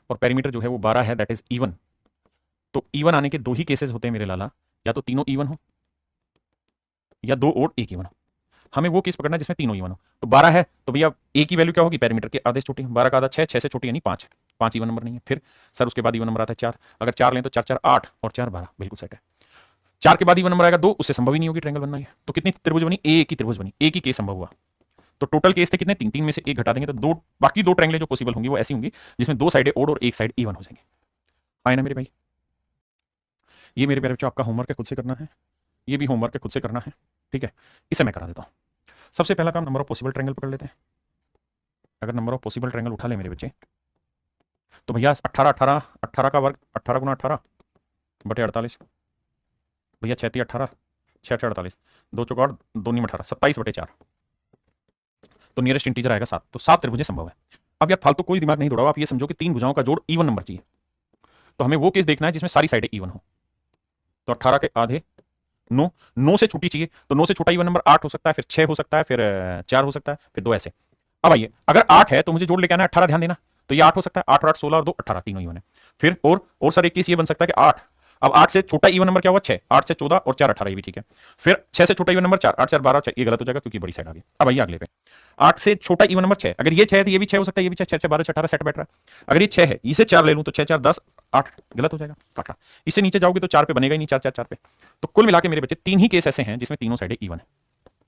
और पेरीमीटर जो है वो 12 है, दैट इज इवन। तो इवन आने के 2 ही केसेस होते हैं मेरे लाला, या तो तीनों इवन हो या 2 और 1 इवन हो। हमें वो केस पकड़ना है जिसमें तीनों इवन हो। तो 12 है तो भैया ए की वैल्यू क्या होगी? पेरीमीटर के आधे से छोटी। 12 का आधा 6, 6 से छोटी यानी 5, 5 इवन नंबर नहीं है। फिर सर उसके बाद इवन नंबर आता है 4। अगर 4 लें तो 4 4 8 और 4 12, बिल्कुल सेट है। 4 के बाद इवन नंबर आएगा 2, उससे संभव ही नहीं होगी ट्रायंगल बनना है। तो कितनी त्रिभुज बनी? एक ही त्रिभुज बनी, एक ही केस संभव हुआ। तो टोटल केस थे कितने? 3। 3 में से एक घटा देंगे तो 2, बाकी 2 ट्रायंगलें जो पॉसिबल होंगी वो ऐसी होंगी जिसमें 2 साइडें ओड और एक साइड इवन हो जाएंगे। आए ना मेरे भाई? ये मेरे प्यारे बच्चों आपका होमवर्क है, खुद से करना है। ये भी होमवर्क है, खुद से करना है, ठीक है। इसे मैं करा देता हूं। सबसे पहला काम, नंबर ऑफ पॉसिबल ट्रायंगल पकड़ लेते हैं। अगर नंबर ऑफ पॉसिबल ट्रायंगल उठा ले मेरे बच्चे, तो भैया 18 18 18 का वर्ग 18 गुना 18 बटे 48, भैया 6 3 18, 6 6 48, 2 चौका 8, 2 नीम 18, 27 बटे 4। तो नियरेस्ट इंटीजर आएगा 7। तो 7 त्रिभुजें संभव है। अब यार फालतू कोई दिमाग नहीं दौड़ाओ, आप ये समझो कि 3 भुजाओं का जोड़ इवन नंबर चाहिए। तो हमें वो केस देखना है जिसमें सारी साइडें इवन हो। तो 18 के आधे 9, 9 से छोटी चाहिए, तो 9 से छोटा इवन नंबर 8 हो सकता है, फिर 6 हो सकता है, फिर 4 हो सकता है, फिर 2 ऐसे। अब आइए, अगर 8 है तो मुझे जोड़ लेके आना है 18, ध्यान देना। तो ये 8 हो सकता है, 8 और 8 16 और 2 18, तीनों इवन है। फिर और सर एक केस ये बन सकता है कि 8, अब 8 से छोटा इवन नंबर क्या हुआ? 6, 8 से 14 और 4 18, ये भी ठीक है। फिर 6 से छोटा इवन नंबर 4, 8 4 12, ये गलत हो जाएगा क्योंकि बड़ी साइड आ गई। अब आइए अगले पे, 8 से छोटा इवन नंबर 6, अगर ये 6 है तो ये भी 6 हो सकता है, ये भी 6, 6 6 12 6 18 सेट बैठ रहा है। अगर ये 6 है, इसे 4 ले लूं तो 6 4 10 8, गलत हो जाएगा, काटा। इससे नीचे जाओगे तो 4 पे बनेगा ही नहीं, 4 4 4 पे। तो कुल मिला के मेरे बच्चे 3 ही केस ऐसे हैं जिसमें तीनों साइडें इवन है,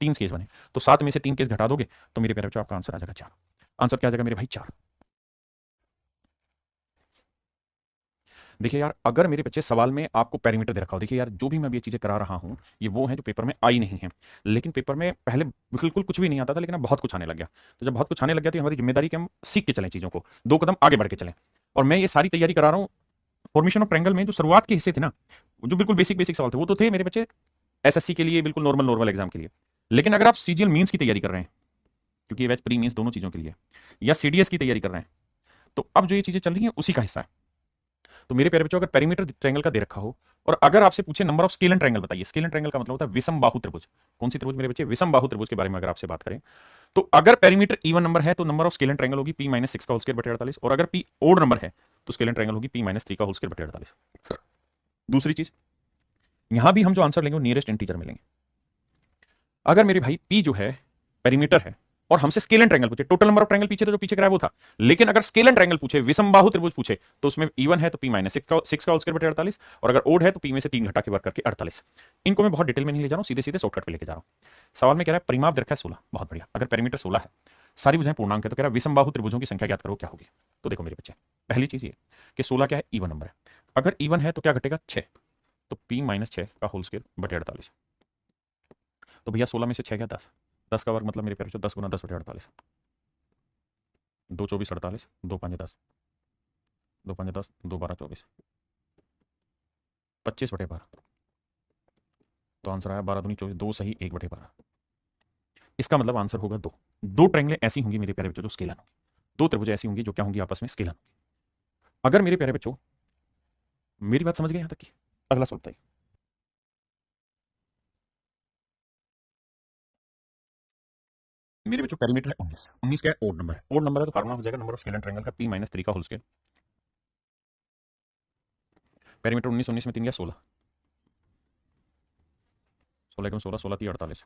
3 केस बने। तो 7 में से 3 केस घटा दोगे तो मेरे प्यारे बच्चों आपका आंसर आ जाएगा 4। आंसर क्या आ जाएगा मेरे भाई? 4। देखिए यार, अगर मेरे बच्चे सवाल में आपको पेरीमीटर दे रखा हो, देखिए यार जो भी मैं ये चीज़ें करा रहा हूँ ये वो हैं जो पेपर में आई नहीं है। लेकिन पेपर में पहले बिल्कुल कुछ भी नहीं आता था, लेकिन अब बहुत कुछ आने लग गया। तो जब बहुत कुछ आने लग गया तो हमारी जिम्मेदारी कि हम सीख के चलें चीज़ों को, 2 कदम आगे बढ़ के चलें। और मैं ये सारी तैयारी करा रहा हूँ फॉर्मेशन ऑफ ट्रायंगल में जो शुरुआत के हिस्से थे ना, जो बिल्कुल बेसिक बेसिक सवाल थे वो तो थे मेरे बच्चे एसएससी के लिए, बिल्कुल नॉर्मल नॉर्मल एग्जाम के लिए। लेकिन अगर आप सीजीएल मींस की तैयारी कर रहे हैं, क्योंकि ये बैच प्री मींस दोनों चीज़ों के लिए, या सीडीएस की तैयारी कर रहे हैं, तो अब जो ये चीज़ें चल रही हैं उसी का हिस्सा है। तो मेरे प्यारे बच्चों, अगर पेरीमीटर ट्रायंगल का दे रखा हो और अगर आपसे पूछे number of scale and triangle बताइए, स्केल एंड ट्रायंगल का मतलब होता है विषम बाहु त्रिभुज। कौन सी त्रिभुज मेरे बच्चे? विषम बाहु त्रिभुज के बारे में अगर आपसे बात करें, तो अगर पेरीमीटर इवन नंबर है तो number of scale and triangle होगी p-6 का होल स्क्वायर बटे 48, और अगर p ओड नंबर है तो स्केल एंड ट्रायंगल होगी p-3 का होल स्क्वायर बटे 48। दूसरी चीज, यहां भी हम जो आंसर लेंगे वो नियरेस्ट इंटीजर में लेंगे। अगर मेरे भाई p जो है पेरीमीटर है और हमसे स्केल एंड ट्रायंगल पूछे, टोटल नंबर ऑफ ट्रायंगल पीछे तो जो पीछे कराया वो था, लेकिन अगर स्केल एंड ट्रायंगल पूछे, विषम बाहु त्रिभुज पूछे, तो उसमें इवन है तो p-6 का होल स्क्वायर बटे 48, और अगर ओड है तो p में से 3 घटा के वर्ग करके 48। इनको मैं बहुत डिटेल में नहीं ले जा रहा हूं, सीधे सीधे शॉर्टकट पे लेके जा रहा हूं। सवाल में कह रहा है परिमाप दे रखा है 16, बहुत बढ़िया। अगर पेरीमीटर 16 है, सारी भुजाएं पूर्णांक है, तो कह रहा है विषम बाहु त्रिभुजों की संख्या ज्ञात करो, क्या होगी? तो देखो मेरे बच्चे, पहली चीज ये कि 16 क्या है? इवन नंबर है। अगर इवन है तो क्या घटेगा? 6, तो p-6 का होल स्क्वायर बटे 48। तो भैया 16 में से 6 गया 10, 10 का वर्ग मतलब मेरे प्यारे बच्चों 10 गुना 10 बटे 48, 2 24 48, 2 5 10, 2 5 10, 2 12 24, 25 बटे 12। तो आंसर आया 12 दूनी 24, 2 सही 1 बटे 12। इसका मतलब आंसर होगा 2। दो ट्रायंगलें ऐसी होंगी मेरे प्यारे बच्चों जो स्केलन होंगी, दो त्रिभुज ऐसी होंगी जो क्या होंगी? आपस में स्केलन होंगी। अगर मेरे प्यारे बच्चों मेरी बात समझ गए यहां तक की, अगला सवाल बताइए। मेरे बच्चों पेरीमीटर है 19, 19 क्या है? ओड नंबर है। ओड नंबर है तो फार्मूला हो जाएगा number of scale and triangle का p-3 का होल स्क्वायर। पेरीमीटर 19, 19 में 3 गया 16, 16 16, 16 3 48।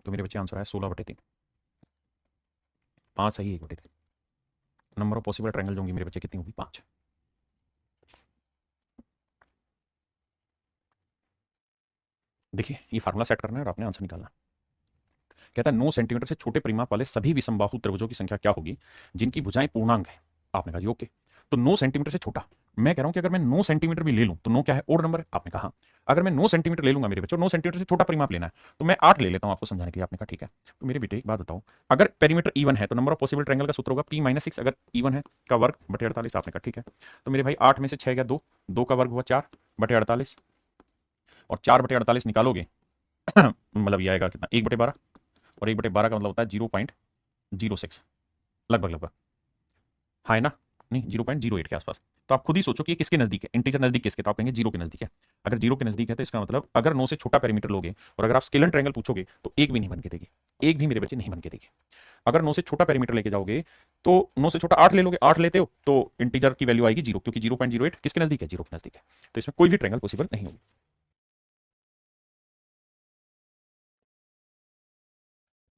तो मेरे बच्चे आंसर आया 16 बटे 3, 5 सही 1 बटे 3। नंबर ऑफ पॉसिबल ट्रायंगल जो होंगी मेरे बच्चे कितनी होगी? 5। देखिए ये फार्मूला सेट करना है और आपने आंसर निकालना। कहता है 9 सेंटीमीटर से छोटे परिमाप वाले सभी विषमबाहु त्रिभुजों की संख्या क्या होगी जिनकी भुजाएं पूर्णांक है? आपने कहा जी ओके। तो 9 सेंटीमीटर से छोटा, मैं कह रहा हूं कि अगर मैं 9 सेंटीमीटर भी ले लूं तो 9 क्या है? ओड नंबर है। आपने कहा अगर मैं 9 सेंटीमीटर ले लूंगा मेरे बच्चों, 9 सेंटीमीटर से छोटा परिमाप लेना है, तो मैं 8 ले लेता हूं आपको समझाने के लिए। आपने कहा ठीक है। तो मेरे बेटे एक बात बताओ, अगर पेरीमीटर इवन है तो नंबर ऑफ पॉसिबल ट्रायंगल का सूत्र होगा p-6 अगर इवन है का वर्ग बटे 48। आपने कहा ठीक है। तो मेरे भाई 8 में से 6 गया 2, 2 का वर्ग हुआ 4 बटे 48, और 4 बटे 48 निकालोगे मतलब ये आएगा कितना? 1 बटे 12, और 1 बटे 12 का मतलब होता है 0.06, लगभग लगभग, हाँ है ना? नहीं 0.08 के आसपास। तो आप खुद ही सोचो कि ये किसके नजदीक है? इंटीजर नजदीक किसके? तो आप कहेंगे 0 के नजदीक है। अगर 0 के नजदीक है तो इसका मतलब अगर 9 से छोटा पेरीमीटर लोगे और अगर आप स्केल एंड ट्रायंगल पूछोगे तो एक भी नहीं बन के देगी, एक भी मेरे बच्चे नहीं बन के देगी। अगर 9 से छोटा पेरीमीटर लेके जाओगे तो 9 से छोटा 8 ले लोगे, 8 लेते हो तो इंटीजर की वैल्यू आएगी 0, क्योंकि 0.08 किसके नजदीक है? 0 के नजदीक है। तो इसमें कोई भी ट्रायंगल पॉसिबल नहीं होगी।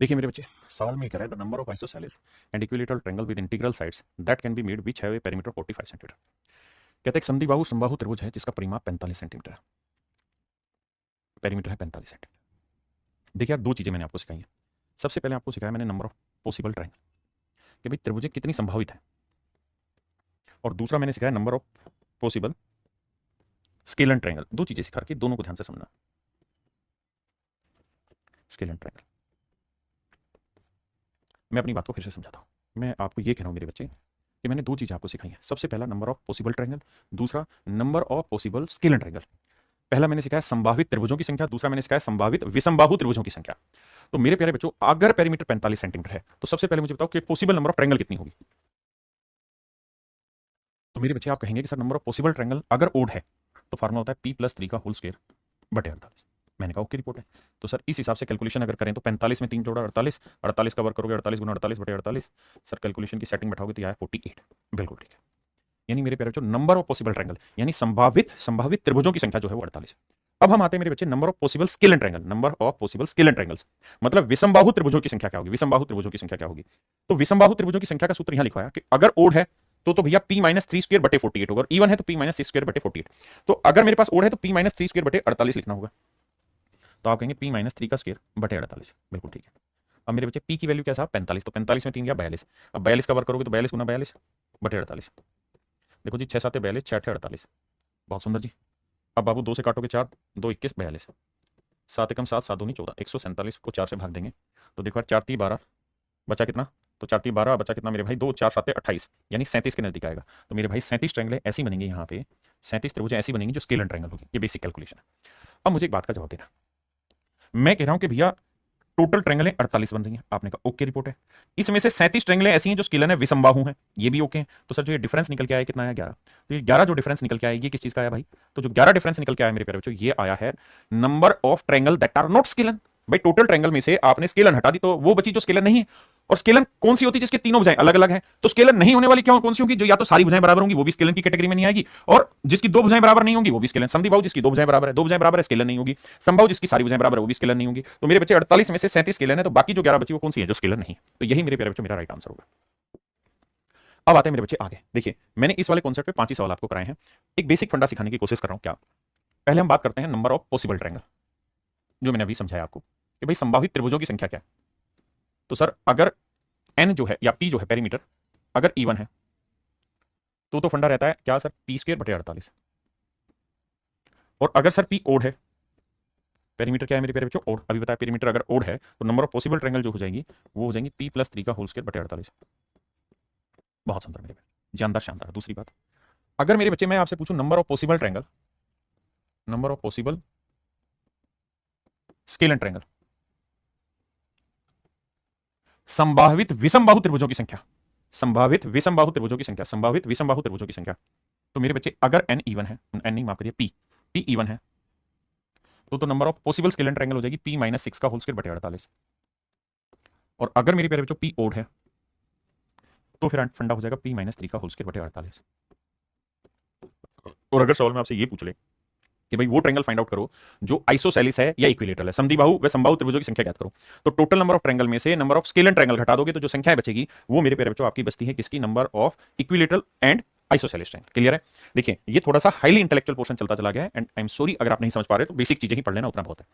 देखिए मेरे बच्चे, सवाल में कह रहा है the number of isosceles and equilateral triangle with integral sides that can be made which have a perimeter 45 centimetre. कहते हैं एक संधिबाहु समबाहु त्रिभुज है जिसका परिमाप 45 सेंटीमीटर है, पेरीमीटर है 45 सेंटीमीटर। देखिए यार, दो चीजें मैंने आपको सिखाई हैं। सबसे पहले आपको सिखाया मैंने नंबर ऑफ पॉसिबल ट्रायंगल, कि भाई त्रिभुजें कितनी संभावित है, और दूसरा मैंने सिखाया number of possible scale and triangle. दो चीजें सिखा के दोनों को ध्यान से समझना। स्केल एंड ट्रायंगल, मैं अपनी बात को फिर से समझाता हूं। मैं आपको ये कह रहा हूं मेरे बच्चे कि मैंने दो चीजें आपको सिखाई हैं। सबसे पहला नंबर ऑफ पॉसिबल ट्रायंगल, दूसरा number of possible scale and triangle. पहला मैंने सिखाया संभावित त्रिभुजों की संख्या, दूसरा मैंने सिखाया संभावित विषमबाहु त्रिभुजों की संख्या। तो मेरे प्यारे बच्चों, अगर पेरीमीटर 45 सेंटीमीटर है तो सबसे पहले मुझे बताओ कि पॉसिबल नंबर ऑफ ट्रायंगल कितनी होगी? तो मेरे बच्चे आप कहेंगे कि sir number of possible triangle अगर ओड है तो फार्मूला होता है p+3 का होल स्क्वायर बटे 48। मैंने कहा ओके रिपोर्ट है। तो सर इस हिसाब से कैलकुलेशन अगर करें तो 45 में 3 जोड़ा 48, 48 का वर्ग करोगे 48 गुना 48 बटे 48, सर कैलकुलेशन की सेटिंग बैठाओगे तो यह आया 48। बिल्कुल ठीक है। यानी मेरे प्यारे बच्चों, नंबर ऑफ पॉसिबल ट्रायंगल यानी संभावित त्रिभुजों की संख्या जो है वो 48 है। अब हम आते हैं मेरे बच्चे number of possible scale and triangle. Number of possible scale and triangles मतलब विषमबाहु त्रिभुजों की संख्या क्या होगी? विषमबाहु त्रिभुजों की संख्या क्या होगी? तो विषमबाहु त्रिभुजों की संख्या का सूत्र यहां लिखा है कि अगर ओड है तो भैया p-3 स्क्वायर बटे 48 होगा, और इवन है तो p-6 स्क्वायर बटे 48। तो अगर मेरे पास ओड है तो p-3 स्क्वायर बटे 48 लिखना होगा। तो आप कहेंगे p-3 का स्क्वायर बटे 48। बिल्कुल ठीक है। अब मेरे बच्चे p की वैल्यू क्या था? 45। तो 45 में 3 गया 42। अब 42 का वर्ग करोगे तो 42 गुना 42 बटे 48। देखो जी 6 7 42, 6 8 48। बहुत सुंदर जी। अब बाबू 2 से काटोगे 4, 2 21 42, 7 एकम 7, 7 दूनी 14, 147 को 4 से भाग देंगे तो देखो यार 4 3 12, बचा कितना? तो 4 3 12, बचा कितना मेरे भाई? 2 4 7 28, यानी 37 के नजदीक आएगा। तो मेरे भाई 37 ट्रायंगलें ऐसी बनेंगी यहाँ पे, 37 त्रिभुजें ऐसी बनेंगी जो स्केलर ट्रायंगल होगी। ये बेसिक कैलकुलेशन है। अब मुझे एक बात का जवाब देना, मैं कह रहा हूं कि भैया टोटल ट्रायंगलें 48 बन रही हैं, आपने कहा ओके रिपोर्ट है। इसमें से 37 ट्रायंगलें ऐसी हैं जो स्केलर है, विषमबाहु हैं, ये भी ओके हैं। तो सर जो ये डिफरेंस निकल के आया कितना आया, 11। तो ये 11 जो डिफरेंस निकल के आया ये किस चीज का आया भाई, तो जो 11 डिफरेंस निकल के आया मेरे प्यारे बच्चों, ये आया है number of triangle that are not scalar. भाई टोटल ट्रायंगल में से आपने स्केलर हटा दी तो वो बची जो स्केलर नहीं है। और स्केलर कौन सी होती है, जिसके तीनों भुजाएं अलग अलग हैं। तो स्केलर नहीं होने वाली क्यों कौन सी होगी, जो या तो सारी भुजाएं बराबर होंगी वो भी स्केलर की कैटेगरी में नहीं आएगी, और जिसकी दो भुजाएं बराबर नहीं होंगी वो भी स्केलर। समद्विबाहु जिसकी दो भुजाएं बराबर है, दो भुजाएं बराबर है, स्केलर नहीं होगी। समबाहु जिसकी सारी भुजाएं बराबर है वो भी स्केलर नहीं होगी। तो मेरे बच्चे 48 में से 37 स्केलर है, तो बाकी जो 11 बची वो कौन सी है, जो स्केलर नहीं। तो यही मेरे प्यारे बच्चों मेरा राइट आंसर होगा। अब आते हैं मेरे बच्चे आगे। देखिए मैंने इस वाले कॉन्सेप्ट पे 5 ही सवाल आपको कराए हैं, एक बेसिक फंडा सिखाने की कोशिश कर रहा हूं। क्या, पहले हम बात करते हैं नंबर ऑफ पॉसिबल ट्रायंगल, जो मैंने अभी समझाया आपको कि भाई संभावित त्रिभुजों की संख्या क्या है। तो सर अगर n जो है या p जो है पेरीमीटर अगर इवन है तो फंडा रहता है क्या सर, p²/48। और अगर सर p ओड है, पेरीमीटर क्या है मेरे प्यारे बच्चों, ओड। अभी बताया पेरीमीटर अगर ओड है तो नंबर ऑफ पॉसिबल ट्रायंगल जो हो जाएगी वो हो जाएंगी p+3/48। बहुत सुंदर मेरे प्यारे, जानदार शानदार। दूसरी बात, अगर मेरे बच्चे मैं आपसे पूछूं number of possible triangle, number of possible scalar triangle, संभावित विषमबाहु त्रिभुजों की संख्या, संभावित विषमबाहु त्रिभुजों की संख्या, संभावित विषमबाहु त्रिभुजों की संख्या। तो मेरे बच्चे अगर n इवन है, n नहीं माफ करिए p इवन है, तो number of possible scalar triangle हो जाएगी p-6/48। और अगर मेरे प्यारे बच्चों p ओड है तो फिर फंडा हो जाएगा p-3/48। और अगर सवाल में आपसे ये पूछ ले कि भाई वो ट्रायंगल फाइंड आउट करो जो आइसोसेलिस है या इक्विलेटरल है, समद्विबाहु व समबाहु त्रिभुजों की संख्या ज्ञात करो, तो टोटल नंबर ऑफ ट्रायंगल में से नंबर ऑफ स्केलर ट्रायंगल घटा दोगे तो जो संख्या बचेगी वो मेरे प्यारे बच्चों आपकी बचती है किसकी, number of equilateral and isosceles triangle. Clear है। देखिए ये थोड़ा सा हाईली इंटेलेक्चुअल पोर्शन चलता चला गया है, एंड आई एम सॉरी अगर आप नहीं समझ पा रहे तो बेसिक चीजें ही पढ़ लेना, उतना बहुत है।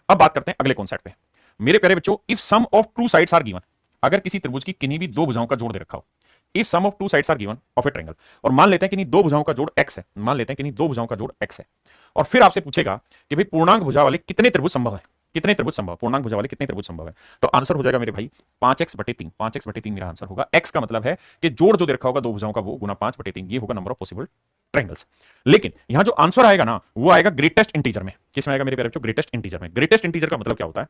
अब बात करते हैं अगले कॉन्सेप्ट पे मेरे प्यारे बच्चों, if sum of two sides are given, अगर किसी त्रिभुज की किन्हीं भी दो भुजाओं का जोड़ दे रखा हो, if sum of two sides are given of a triangle, और मान लेते हैं कि नहीं दो भुजाओं का जोड़ x है, मान लेते हैं कि नहीं दो भुजाओं का जोड़ x है, और फिर आपसे पूछेगा कि भाई पूर्णांक भुजा वाले कितने त्रिभुज संभव है, कितने त्रिभुज संभव, पूर्णांक भुजा वाले कितने त्रिभुज संभव है। तो आंसर हो जाएगा मेरे भाई 5x/3, 5x/3 मेरा आंसर होगा। x का मतलब है कि जोड़ जो दे रखा होगा दो भुजाओं का वो गुना 5/3, ये होगा नंबर ऑफ पॉसिबल ट्रायंगल्स। लेकिन यहां जो आंसर आएगा ना वो आएगा ग्रेटेस्ट इंटीजर में। किसमें आएगा मेरे प्यारे बच्चों, ग्रेटेस्ट इंटीजर में। ग्रेटेस्ट इंटीजर का मतलब क्या होता है,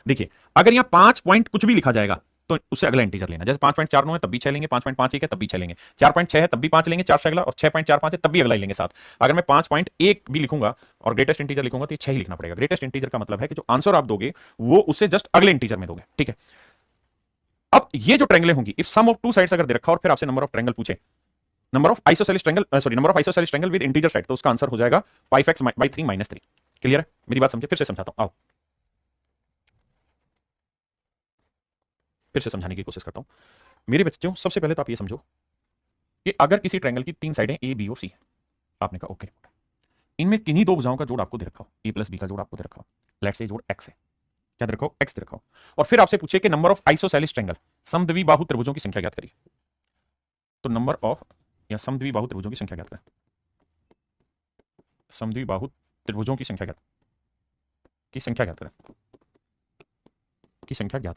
देखिए अगर यहां 5 पॉइंट कुछ भी लिखा जाएगा तो उससे अगला इंटीजर लेना, जैसे 5.49 है तब भी 6 लेंगे, 5.51 है तब भी 6 लेंगे, 4.6 है तब भी 5 लेंगे 4 से अगला, और 6.45 है तब भी अगला ही लेंगे 7। अगर मैं 5.1 भी लिखूंगा और ग्रेटेस्ट इंटीजर लिखूंगा तो ये 6 ही लिखना पड़ेगा। ग्रेटेस्ट इंटीजर का मतलब है कि जो आंसर आप दोगे वो उससे जस्ट अगले इंटीजर में दोगे, ठीक है। अब ये जो ट्रायंगलें होंगी if sum of two sides अगर दे रखा और फिर आपसे नंबर ऑफ ट्रायंगल पूछे, number of isosceles triangle, sorry number of isosceles triangle with integer side, तो उसका आंसर हो जाएगा 5x/3 - 3। क्लियर है, मेरी बात समझे, फिर से समझाता हूं, आओ फिर से समझाने की कोशिश करता हूं मेरे बच्चों। सबसे पहले तो आप ये समझो कि अगर किसी ट्रायंगल की 3 साइडें ए बी और सी है, आपने कहा ओके, इनमें किन्हीं दो भुजाओं का जोड़ आपको दे रखा हो, a+b का जोड़ आपको दे रखा हो, लेट्स से जोड़ x है, क्या दे रखा हो, x दे रखा हो, और फिर आपसे पूछे कि नंबर ऑफ आइसोसेलिस ट्रायंगल, समद्विबाहु त्रिभुजों की संख्या ज्ञात करिए। तो नंबर ऑफ या समद्विबाहु त्रिभुजों की संख्या ज्ञात करें, समद्विबाहु त्रिभुजों की संख्या ज्ञात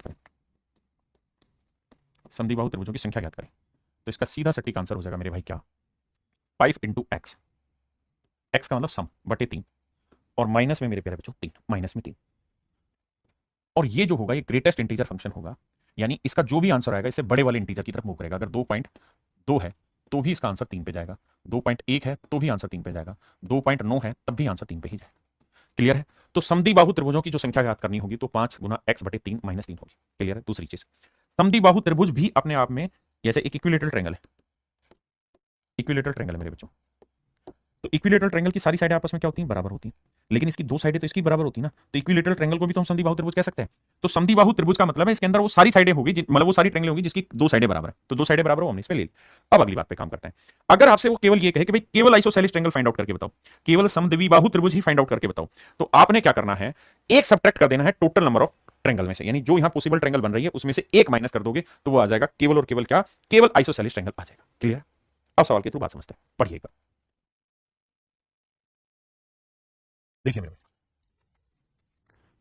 करें, समद्विबाहु त्रिभुजों की संख्या ज्ञात करें। तो इसका सीधा सटीक आंसर हो जाएगा मेरे भाई क्या, 5 × x, x का मतलब सम बटे 3, और माइनस में मेरे प्यारे बच्चों 3, माइनस में 3। और ये जो होगा ये ग्रेटेस्ट इंटीजर फंक्शन होगा, यानी इसका जो भी आंसर आएगा इससे बड़े वाले इंटीजर की तरफ मूव करेगा। अगर 2.2 है तो भी इसका आंसर 3 पे जाएगा, 2.1 है तो भी आंसर 3 पे जाएगा, 2.9 है तब भी आंसर 3 पे ही जाएगा। क्लियर है। तो समद्विबाहु त्रिभुजों की जो संख्या ज्ञात करनी होगी तो 5 × x/3 - 3 होगी। क्लियर है। दूसरी चीज, समद्विबाहु त्रिभुज भी अपने आप में जैसे एक इक्विलेटरल ट्रायंगल है, इक्विलेटरल ट्रायंगल है मेरे बच्चों, तो इक्विलेटरल ट्रायंगल की सारी साइडें आपस में क्या होती हैं, बराबर होती हैं, लेकिन इसकी दो साइडें तो इसकी बराबर होती है ना, तो इक्विलेटरल ट्रायंगल को भी तो हम समद्विबाहु त्रिभुज कह सकते हैं। तो समद्विबाहु त्रिभुज का मतलब है इसके अंदर वो सारी साइडें होगी, मतलब वो सारी ट्रायंगल होगी जिसकी दो साइडें बराबर है, तो दो साइडें बराबर हो हमने इस पे ले ली। अब अगली बात पे काम करते हैं। अगर आपसे वो केवल ये कहे कि भाई केवल आइसोसेलिस ट्रायंगल फाइंड आउट करके बताओ, केवल समद्विबाहु त्रिभुज ही फाइंड आउट करके बताओ, तो आपने क्या करना है, एक सब्ट्रैक्ट कर देना है टोटल नंबर ऑफ ट्रायंगल में से, यानी जो यहां पॉसिबल ट्रायंगल बन रही है उसमें से एक माइनस कर दोगे तो वो आ जाएगा केवल और केवल क्या, केवल आइसोसेलिस ट्रायंगल आ जाएगा। क्लियर। अब सवाल के थ्रू बात समझते हैं, पढ़िएगा। देखिए मेरे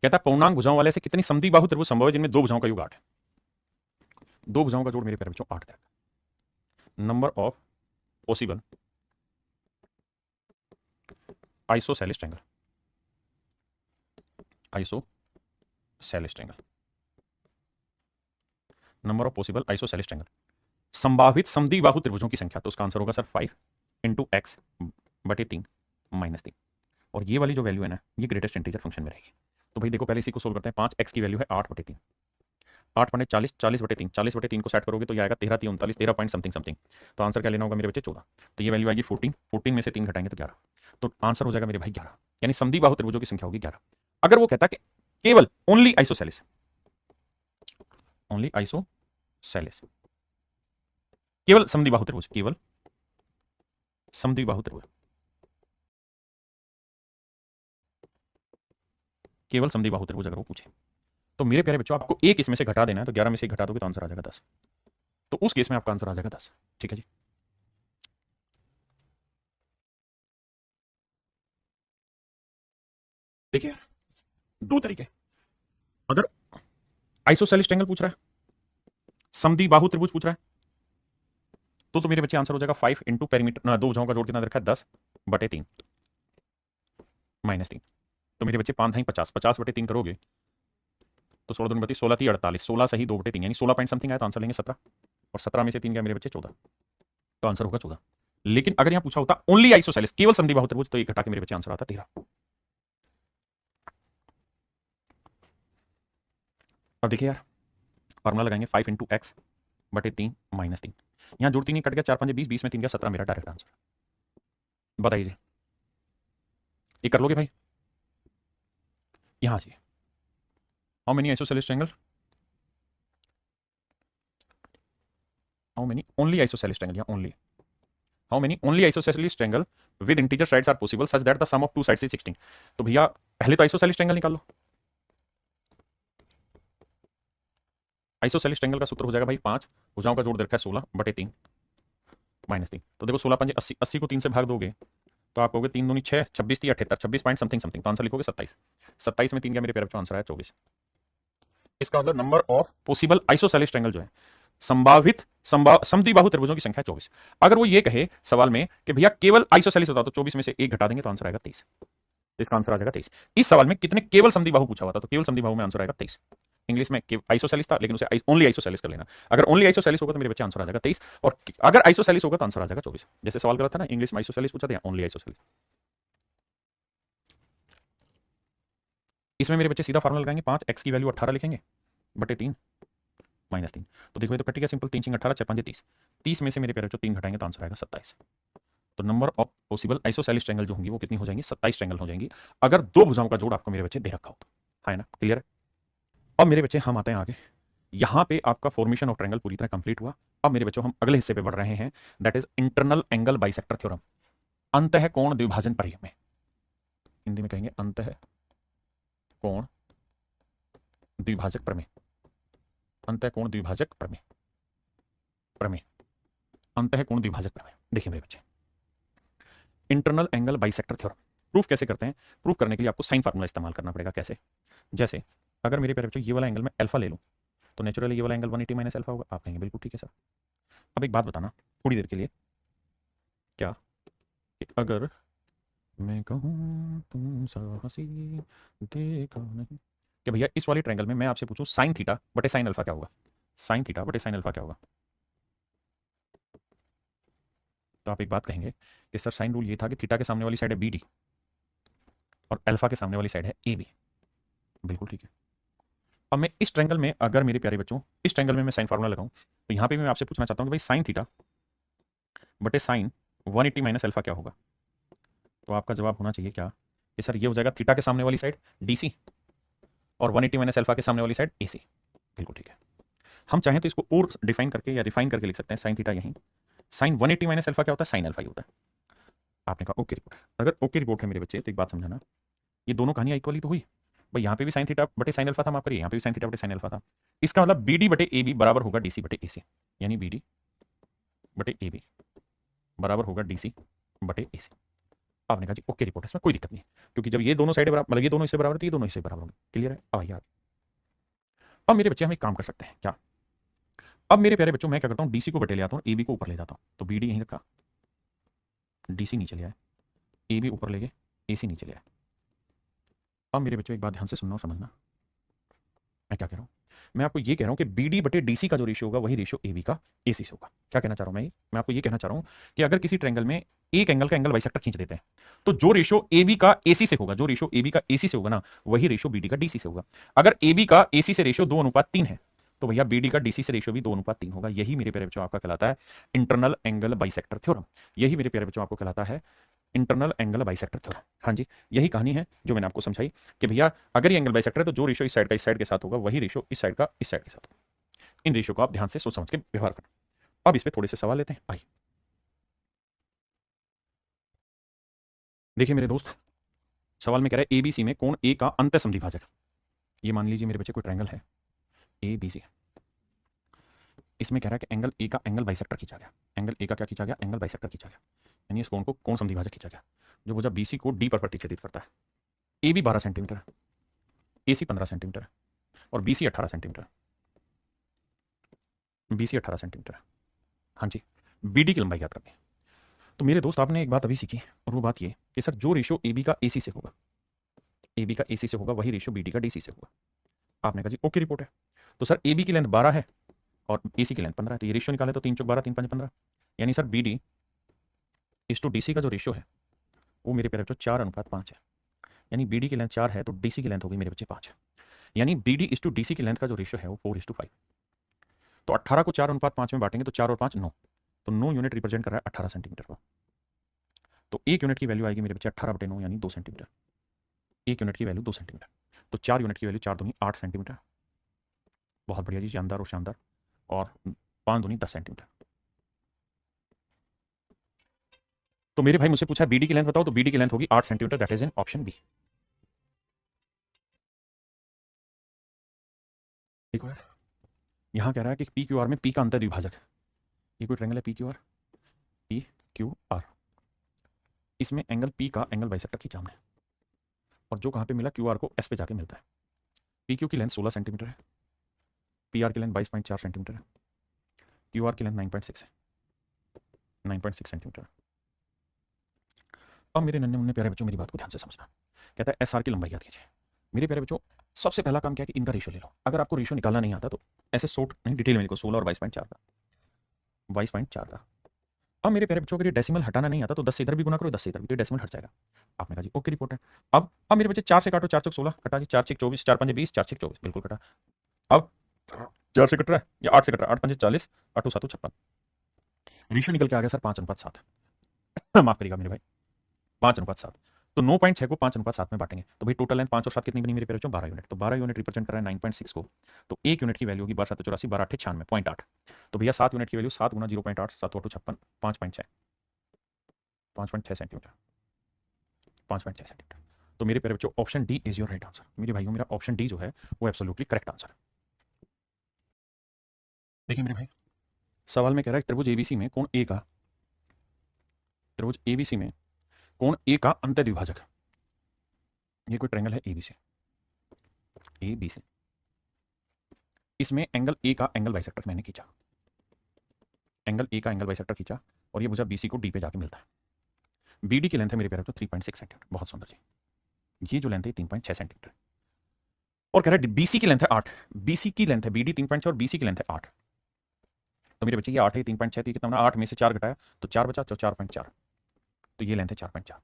कहता है पूर्णांक भुजाओं वाले से कितनी समद्विबाहु त्रिभुज संभव है जिनमें दो भुजाओं का योग 8 है। दो भुजाओं का जोड़ मेरे प्यारे बच्चों 8 है। Number of possible isosceles triangle, isosceles triangle, number of possible isosceles triangle, संभावित समद्विबाहु त्रिभुजों की संख्या, तो उसका आंसर होगा सर 5 इंटू एक्स बटे 3 माइनस 3। और ये वाली जो वैल्यू है ना, ये ग्रेटेस्ट इंटीजर फंक्शन में रहेगी। तो भाई देखो पहले इसी को सोल्व करते हैं। 5x की वैल्यू है 8 बटे 3, 8 पन्ने 40, 40 बटे 3, 40 बटे 3 को सेट करोगे तो ये आएगा 13 3 39, 13 पॉइंट समथिंग समथिंग। तो आंसर क्या लेना होगा मेरे बच्चे? 14। तो ये वैल्यू आएगी 14, 14 में से 3 घटाएंगे तो 11, तो आंसर हो जाएगा मेरे भाई 11। यानी समद्विबाहु त्रिभुजों की संख्या होगी 11। अगर वो कहता कि केवल ओनली आइसोसेलेस, ओनली आइसोसेलेस, केवल समद्विबाहु त्रिभुज, केवल समद्विबाहु त्रिभुज, केवल समद्विबाहु त्रिभुज अगर वो पूछे, तो मेरे प्यारे बच्चों आपको एक इसमें से घटा देना है। तो 11 में से घटा दोगे तो आंसर आ जाएगा 10। तो उस केस में आपका आंसर आ जाएगा 10। ठीक है जी। देखिए यार, दो तरीके, अगर आइसोसेलेस ट्रायंगल पूछ रहा है, समद्विबाहु त्रिभुज पूछ रहा है, तो मेरे बच्चे आंसर हो जाएगा 5 इंटू पेरीमीटर, दो भुजाओं का जोड़ कितना रखा है? 10 बटे 3 माइनस 3। तो मेरे बच्चे 5 50, 50 बटे 3 करोगे तो 16 दूनी 32, 16 3 48, 16 सही 2 बटे 3 यानी 16 पॉइंट समथिंग आया, तो आंसर लेंगे 17। और 17 में से 3 गया मेरे बच्चे 14, तो आंसर होगा 14। लेकिन अगर यहां पूछा होता ओनली आइसोसेलेस, केवल समद्विबाहु त्रिभुज, तो ये घटा के मेरे बच्चे आंसर आता 13। अब देखिए यार, फार्मूला लगाएंगे 5 इंटू एक्स बटे 3 माइनस 3। यहां जोड़ 3 कट गया, 4 5 20, 20 में 3 गया 17, मेरा डायरेक्ट आंसर। बताइए ये कर लोगे भाई? यहां से how many isosceles triangle, how many only isosceles triangle, या only how many only isosceles triangle with integer sides are possible such that the sum of two sides is 16। तो भैया पहले तो आइसोसेलेस ट्रायंगल निकाल लो। आइसोसेलेस ट्रायंगल का सूत्र हो जाएगा भाई 5 भुजाओं का जोड़ दे रखा है 16 बटे 3 माइनस 3। तो देखो 16 पंजे 80, 80 को 3 से भाग दोगे तो आप कहोगे 3 दूनी 6, 26 3 78, 26 पॉइंट समथिंग समथिंग, तो आंसर लिखोगे 27। 27 में 3 का मेरे प्यारे बच्चों आंसर आया 24। इसका मतलब number of possible isosceles triangle जो है, संभावित समद्विबाहु त्रिभुजों की संख्या 24। अगर वो ये कहे सवाल में कि भैया केवल आइसोसेलेस होता तो 24 में से 1 घटा देंगे तो आंसर आएगा 23। तो इसका आंसर आ जाएगा 23। इस सवाल में कितने केवल समद्विबाहु पूछा हुआ था, तो केवल समद्विबाहु में आंसर आएगा 23। इंग्लिश में आइसोसेलेस था लेकिन उसे ओनली आइसोसेलेस कर लेना। अगर ओनली आइसोसेलेस होगा तो मेरे बच्चे आंसर आ जाएगा 23, और अगर आइसोसेलेस होगा तो आंसर आ जाएगा 24। जैसे सवाल गलत था ना, इंग्लिश में आइसोसेलेस पूछा था, ओनली आइसोसेलेस। इसमें मेरे बच्चे सीधा फार्मूला लगाएंगे, 5x की वैल्यू 18 लिखेंगे बटे 3 माइनस 3। तो देखो ये तो कट गया सिंपल, 3 6 18, 6 5 30, 30 में से मेरे प्यारे बच्चों 3 घटाएंगे तो आंसर आएगा 27। तो number of possible isosceles triangle जो होंगी वो कितनी हो जाएंगी? 27 ट्रायंगल हो जाएंगी, अगर दो भुजाओं का जोड़ आपको मेरे बच्चे दे रखा हो तो। है ना, क्लियर है? अब मेरे बच्चे हम आते हैं आगे। यहां पे आपका फॉर्मेशन ऑफ ट्रायंगल पूरी तरह कंप्लीट हुआ। अब मेरे बच्चों हम अगले हिस्से पे बढ़ रहे हैं, that is internal angle bisector theorem, अंतः कोण द्विभाजन प्रमेय में। हिंदी में कहेंगे अंतः कोण द्विभाजक प्रमेय, अंतः कोण द्विभाजक प्रमेय, प्रमेय अंतः कोण द्विभाजक प्रमेय। देखिए मेरे बच्चे, internal angle bisector theorem proof कैसे करते हैं? प्रूफ करने के लिए आपको साइन फार्मूला इस्तेमाल करना पड़ेगा। कैसे? जैसे अगर मेरे प्यारे बच्चों ये वाला एंगल मैं अल्फा ले लूं तो नेचुरली ये वाला एंगल 180 माइनस अल्फा होगा। आप कहेंगे बिल्कुल ठीक है सर। अब एक बात बताना थोड़ी देर के लिए, क्या कि अगर मैं कहूं तुम साहसी देखा नहीं, कि भैया इस वाले ट्रायंगल में मैं आपसे पूछूं साइन थीटा बटे साइन अल्फा क्या होगा? साइन थीटा बटे साइन अल्फा क्या होगा? तो आप एक बात कहेंगे कि सर साइन रूल ये था कि थीटा के सामने वाली साइड है बी डी और अल्फा के सामने वाली साइड है ए बी। बिल्कुल ठीक है। अब मैं इस ट्रायंगल में, अगर मेरे प्यारे बच्चों इस ट्रायंगल में मैं साइन फार्मूला लगाऊं तो यहां पे भी मैं आपसे पूछना चाहता हूं कि भाई साइन थीटा बटे साइन 180 माइनस अल्फा क्या होगा? तो आपका जवाब होना चाहिए क्या कि सर ये हो जाएगा थीटा के सामने वाली साइड डीसी और 180 माइनस अल्फा के सामने वाली साइड एसी। बिल्कुल ठीक है। हम चाहें तो इसको और डिफाइन करके या रिफाइन करके लिख सकते हैं, साइन थीटा यहीं, साइन 180 माइनस अल्फा क्या होता है? साइन अल्फा ही होता है। आपने कहा ओके रिपोर्ट है। अगर ओके रिपोर्ट है मेरे बच्चे तो एक बात समझाना, ये दोनों कहानियां इक्वल ही तो हुई भाई। यहाँ पे भी साइन थीटा बटे साइन अल्फा था, माफ करिए, यहाँ पे भी साइन थीटा बटे साइन अल्फा था। इसका मतलब बी डी बटे ए बी बराबर होगा डीसी बटे एसी, यानी बी डी बटे ए बी बराबर होगा डीसी बटे एसी। आपने कहा जी ओके रिपोर्ट है, इसमें कोई दिक्कत नहीं, क्योंकि जब ये दोनों साइड बराबर, मतलब ये दोनों इससे बराबर तो ये दोनों इससे बराबर होंगे। क्लियर है? अब आइए अब मेरे बच्चे हम एक काम कर सकते हैं क्या? अब मेरे प्यारे बच्चों मैं क्या करता हूँ, डीसी को बटे ले आता हूँ, ए बी को ऊपर ले जाता हूँ। तो बी डी यहीं रखा, डीसी नीचे ले आए, ए बी ऊपर ले गए, AC नीचे ले आए। अब मेरे बच्चों एक बात ध्यान से सुनना और समझना, मैं क्या कह रहा हूँ। मैं आपको ये कह रहा हूँ कि BD बटे DC का जो रेशियो होगा वही रेशियो AB का AC से होगा। क्या कहना चाह रहा हूँ मैं आपको ये कहना चाह रहा हूँ कि अगर किसी ट्रायंगल में एक एंगल का एंगल बाइसेक्टर खींच देते हैं तो जो रेशियो AB का AC से होगा, जो रेशियो AB का AC से होगा ना, वही रेशियो BD का DC से होगा। अगर AB का AC से रेशियो 2:3 है तो भैया BD का DC से रेशियो भी 2:3 होगा। यही मेरे प्यारे बच्चों आपका कहलाता है इंटरनल एंगल बाइसेक्टर थ्योरम। यही मेरे प्यारे बच्चों आपको कहलाता है इंटरनल एंगल बाइसेक्टर थ्योरम। हाँ जी, यही कहानी है जो मैंने आपको समझाई कि भैया अगर ये एंगल बाइसेक्टर है तो जो रेशियो इस साइड के साथ होगा वही रेशियो इस साइड का इस साइड के साथ होगा। इन रेशियो को आप ध्यान से सोच समझ के व्यवहार करना। अब इस पे थोड़े से सवाल लेते हैं। आइए देखिए मेरे दोस्त, सवाल में कह रहा है ABC में कोण A का अंतः समद्विभाजक। ये मान लीजिए मेरे बच्चे कोई ट्रायंगल है ABC, इसमें कह रहा है कि एंगल A का एंगल बाइसेक्टर खींचा गया। एंगल A का क्या खींचा गया? एंगल बाइसेक्टर खींचा गया, यानी इस कोण को कोण समद्विभाजक खींचा गया जो भुजा BC को D पर प्रतिच्छेदित करता है। AB 12 सेंटीमीटर है, AC 15 सेंटीमीटर है और BC 18 सेंटीमीटर है। BC 18 सेंटीमीटर है। हाँ जी, BD की लंबाई ज्ञात करनी है। तो मेरे दोस्त आपने एक बात अभी सीखी और वो बात ये कि सर जो रेशियो AB का AC से होगा, AB का AC से होगा वही रेशियो BD का DC से होगा। आपने कहा जी ओके रिपोर्ट है। तो सर AB की लेंथ 12 है और AC की लेंथ 15 है, तो ये रेशियो निकाले तो 3 चौक 12 3 5 15, यानी सर BD इस टू DC का जो रेशियो है वो मेरे प्यारे बच्चों 4:5 है। यानी BD की लेंथ 4 है तो DC की लेंथ होगी मेरे बच्चे 5 है। यानी BD इस टू DC की लेंथ का जो रेशियो है वो 4:5। तो 18 को 4:5 में बांटेंगे तो 4 और 5 9, तो 9 यूनिट रिप्रेजेंट कर रहा है 18 सेंटीमीटर को। तो 1 यूनिट की वैल्यू आएगी मेरे बच्चे 18/9 यानी 2 सेंटीमीटर। 1 यूनिट की वैल्यू 2 सेंटीमीटर, तो 4 यूनिट की वैल्यू 4 दूनी 8 सेंटीमीटर। बहुत बढ़िया जी, शानदार और शानदार। और 5 दूनी 10 सेंटीमीटर। तो मेरे भाई मुझसे पूछा BD की लेंथ बताओ, तो BD की लेंथ होगी 8 centimetre, that is in option B. देखो यार, यहां कह रहा है कि PQR में P का अंतर द्विभाजक है। ये कोई ट्रायंगल है PQR, इसमें एंगल P का एंगल बाइसेक्टर खींचा हमने और जो कहां पे मिला QR को S पे जाके मिलता है। PQ की लेंथ 16 सेंटीमीटर है, PR की लेंथ 22.4 सेंटीमीटर है, QR की लेंथ 9.6 है, 9.6 सेंटीमीटर। अब मेरे नन्हे मुन्ने प्यारे बच्चों मेरी बात को ध्यान से समझना। कहता है SR की लंबाई याद कीजिए। मेरे प्यारे बच्चों सबसे पहला काम क्या है कि इनका रेशियो ले लो। अगर आपको रेशियो निकालना नहीं आता तो ऐसे शॉर्ट नहीं डिटेल में लिखो, 16 और 22.4 का, 22.4 का। अब मेरे प्यारे बच्चों अगर ये डेसिमल हटाना नहीं आता तो 10 से इधर भी गुना करो, 10 से इधर भी, तो डेसिमल हट जाएगा। आपने कहा जी ओके रिपोर्ट है। अब मेरे बच्चे 4 से काटो, 4 चौक 16 कटा जी, 4 6 24, 4 5 20, 4 6 24 बिल्कुल कटा। अब 4 से कट रहा है या 8 से कट रहा है, 8 5 40, 8 7 56। रेशियो निकल के आ गया सर 5:7। माफ करिएगा मेरे भाई, 5:7। तो 9.6 को 5:7 में बांटेंगे तो भाई टोटल लेंथ 5 और 7 कितनी बनी मेरे प्यारे बच्चों? 12 यूनिट। तो 12 यूनिट रिप्रेजेंट कर रहा है 9.6 को, तो 1 यूनिट की वैल्यू होगी 12 7 84, 12 8 96, 0.8। तो भैया 7 यूनिट की वैल्यू 7 गुना 0.8, 7 8 56, 5.6, 5.6 सेंटीमीटर, 5.6 सेंटीमीटर। तो मेरे प्यारे बच्चों option D is your right answer. मेरे भाइयों मेरा ऑप्शन डी जो है वो एब्सोल्युटली करेक्ट आंसर है। देखिए मेरे भाई, सवाल में कह रहा है त्रिभुज ABC में कोण A का, त्रिभुज ABC में कोण A का अंतः द्विभाजक है। ये कोई ट्रायंगल है ABC, इसमें एंगल A का एंगल बाइसेक्टर मैंने खींचा, एंगल A का एंगल बाइसेक्टर खींचा और ये भुजा BC को D पे जाके मिलता है। BD की लेंथ है मेरे प्यारे बच्चों 3.6 सेंटीमीटर, बहुत सुंदर जी। ये जो लेंथ है 3.6 सेंटीमीटर और कह रहा है BC की लेंथ है 8। BC की लेंथ है, BD 3.6 और BC की लेंथ है 8। तो मेरे बच्चे ये 8 है, 3.6 थी, कितना 8 में से 4 घटाया तो 4 बचा, तो 4.4, तो ये लेंथ है 4.4।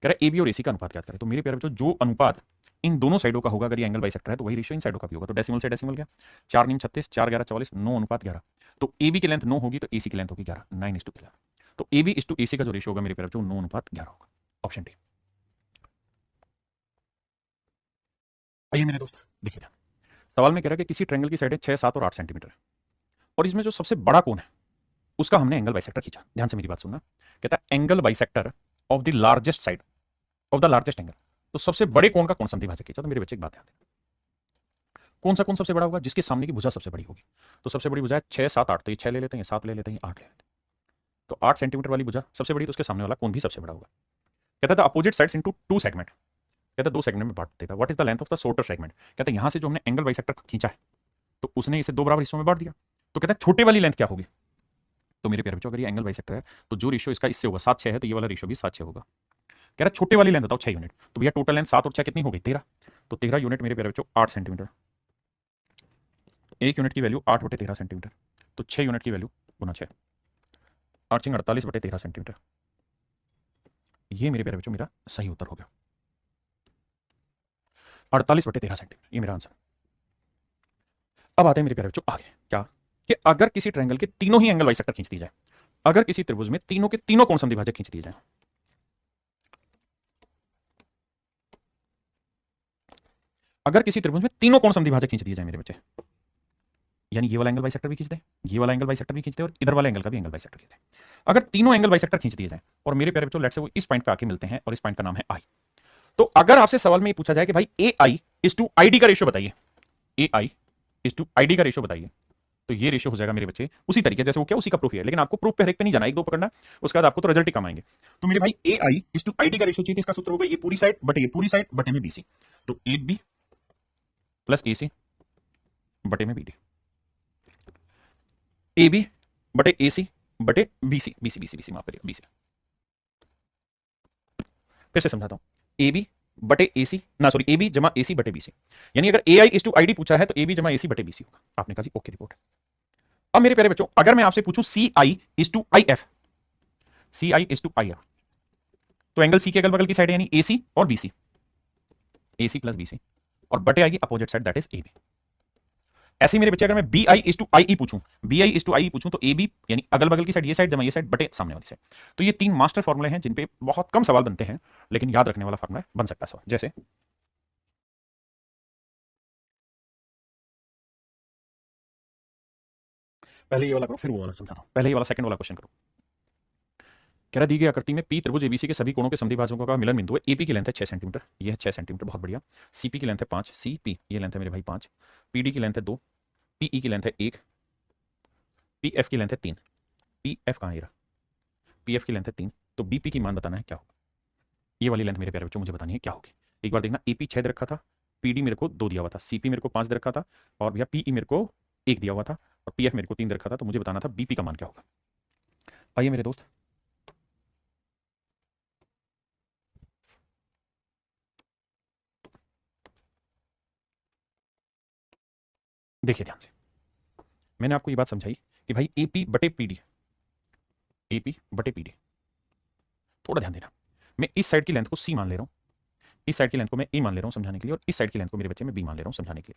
कह रहा है AB और AC का अनुपात ज्ञात करें। तो मेरे प्यारे बच्चों जो अनुपात इन दोनों साइडों का होगा, अगर ये एंगल बाइसेक्टर है तो वही रेशियो इन साइडों का भी होगा। तो डेसिमल से डेसिमल गया, 4 9 36, 4 11 44, 9:11। तो AB की लेंथ 9 होगी तो AC की लेंथ होगी 11, 9:11। तो AB इस टू AC का जो रेशियो होगा मेरे प्यारे बच्चों 9:11 होगा, ऑप्शन डी। आइए मेरे दोस्त देखिए, सवाल में कह रहा है कि किसी ट्रायंगल की साइडें 6 7 और 8 सेंटीमीटर है और इसमें जो सबसे बड़ा कोण है उसका हमने एंगल बाइसेक्टर खींचा। ध्यान से मेरी बात सुनना। कहता है angle bisector of the largest side of the largest angle. तो सबसे बड़े कोण का कोण समद्विभाजक खींचा। तो मेरे बच्चे एक बात ध्यान दें, कौन सा कोण सबसे बड़ा होगा? जिसके सामने की भुजा सबसे बड़ी होगी। तो सबसे बड़ी भुजा है 6 7 8, तो ये 6 ले लेते हैं, 7 ले लेते हैं, 8 ले लेते हैं। तो 8 सेंटीमीटर वाली भुजा सबसे बड़ी, तो उसके सामने वाला कोण भी सबसे बड़ा होगा। कहता है अपोजिट साइड्स इनटू 2 सेगमेंट। कहता है 2 सेगमेंट में बांट देगा। What is the length of the shorter segment? कहता है यहां से जो हमने एंगल बाइसेक्टर खींचा है तो उसने इसे 2 बराबर हिस्सों में बांट दिया। तो कहता है छोटे वाली लेंथ क्या होगी? तो मेरे प्यारे बच्चों अगर ये एंगल बाइसेक्टर है तो जो रेशियो इसका इससे होगा 7 6 है, तो ये वाला रेशियो भी 7 6 होगा। कह रहा छोटे वाली लेंथ बताओ 6 यूनिट। तो भैया टोटल लेंथ 7 और 6 कितनी हो गई 13। तो 13 यूनिट मेरे प्यारे बच्चों 8 सेंटीमीटर। एक यूनिट की वैल्यू 8 बटे 13 सेंटीमीटर। तो 6 यूनिट की वैल्यू गुना 6, आर्चिंग 48 बटे 13 सेंटीमीटर। ये मेरे प्यारे बच्चों मेरा सही उत्तर हो गया, 48 बटे 13 सेंटीमीटर, ये मेरा आंसर। अब आते हैं मेरे प्यारे बच्चों आगे, क्या कि अगर किसी ट्रायंगल के तीनों ही एंगल बाइसेक्टर खींच दिए जाए, अगर किसी त्रिभुज में तीनों के तीनों कोण समद्विभाजक खींच दिए जाए, अगर किसी त्रिभुज में तीनों कोण समद्विभाजक खींच दिए जाए मेरे बच्चे, यानी ये वाला एंगल बाइसेक्टर भी खींच दे, ये वाला एंगल बाइसेक्टर भी खींच दे और इधर वाले एंगल का भी एंगल बाइसेक्टर खींच दे, अगर तीनों एंगल बाइसेक्टर खींच दिए जाए और मेरे प्यारे बच्चों लेट से वो इस पॉइंट पे आके मिलते हैं और इस पॉइंट का नाम है आई, तो अगर आपसे सवाल में ये पूछा जाए कि भाई ए आई इज टू आई डी का रेशियो बताइए, ए आई इज टू आई डी का रेशियो बताइए, तो ये रेशियो हो जाएगा मेरे बच्चे उसी तरीके जैसे वो क्या उसी का प्रूफ है, लेकिन आपको प्रूफ पे हर एक पे नहीं जाना, एक दो पकड़ना, उसके बाद आपको तो रिजल्ट ही कम आएंगे। तो मेरे भाई ए आई इज टू आई डी का रेशियो चाहिए, इसका सूत्र होगा ये पूरी साइड बटे ये पूरी साइड बटे में बीसी, तो A B plus A C बटे में बी डी, ए बी बटे ए सी बटे B C, B C B C B C माफ करिए बी सी, फिर से समझाता हूं, ए बी बटे ए सी ना सॉरी ए बी जमा ए सी बटे बी सी, यानी अगर ए आई इज टू आई डी पूछा है तो ए बी जमा ए सी बटे बी सी होगा। आपने कहा जी ओके रिपोर्ट। अब मेरे प्यारे बच्चों अगर मैं आपसे पूछूं C I is to I F, C I is to I F, तो एंगल सी के अगल बगल की साइड यानी ए सी और B C, A C plus B C, और बटे आएगी opposite side that is A B. ऐसे ही मेरे बच्चे अगर मैं B I is to I E पूछूं, B I is to I E पूछूं तो ए बी यानी अगल बगल की साइड ये साइड जमा ये साइड बटे सामने वाली साइड। तो ये तीन मास्टर फॉर्मूले हैं जिन पे बहुत कम सवाल बनते हैं लेकिन याद रखने वाला फॉर्मूला बन सकता है सवाल, जैसे पहले ये वाला करो फिर वो वाला समझाता हूं, पहले ये वाला सेकंड वाला क्वेश्चन करो। कह रहा दी गई आकृति में पी त्रिभुज एबीसी के सभी कोणों के समद्विभाजकों का मिलन बिंदु है, एपी की लेंथ है 6 सेंटीमीटर, ये है 6 सेंटीमीटर बहुत बढ़िया, सीपी की लेंथ है 5, सीपी ये लेंथ है मेरे भाई 5, पीडी की लेंथ है 2, पीई की लेंथ है 1, पीएफ की लेंथ है 3, पीएफ कहाँ है रहा, पीएफ की लेंथ है 3, तो बीपी की मान बताना है क्या होगा, ये वाली लेंथ मेरे प्यारे बच्चों मुझे बतानी है क्या होगी। एक बार देखना, एपी 6 दे रखा था, पीडी मेरे को 2 दिया हुआ था, सीपी मेरे को 5 दे रखा था और भैया पीई मेरे को 1 दिया हुआ था और पीएफ मेरे को 3 दे रखा था, तो मुझे बताना था बीपी का मान क्या होगा। आइए मेरे दोस्त देखिए ध्यान से, मैंने आपको ये बात समझाई कि भाई एपी बटे पीडी, एपी बटे पीडी, थोड़ा ध्यान देना, मैं इस साइड की लेंथ को सी मान ले रहा हूं, इस साइड की लेंथ को मैं ए मान ले रहा हूं समझाने के लिए और इस साइड की लेंथ को मेरे बच्चे में बी मान ले रहा हूं समझाने के लिए।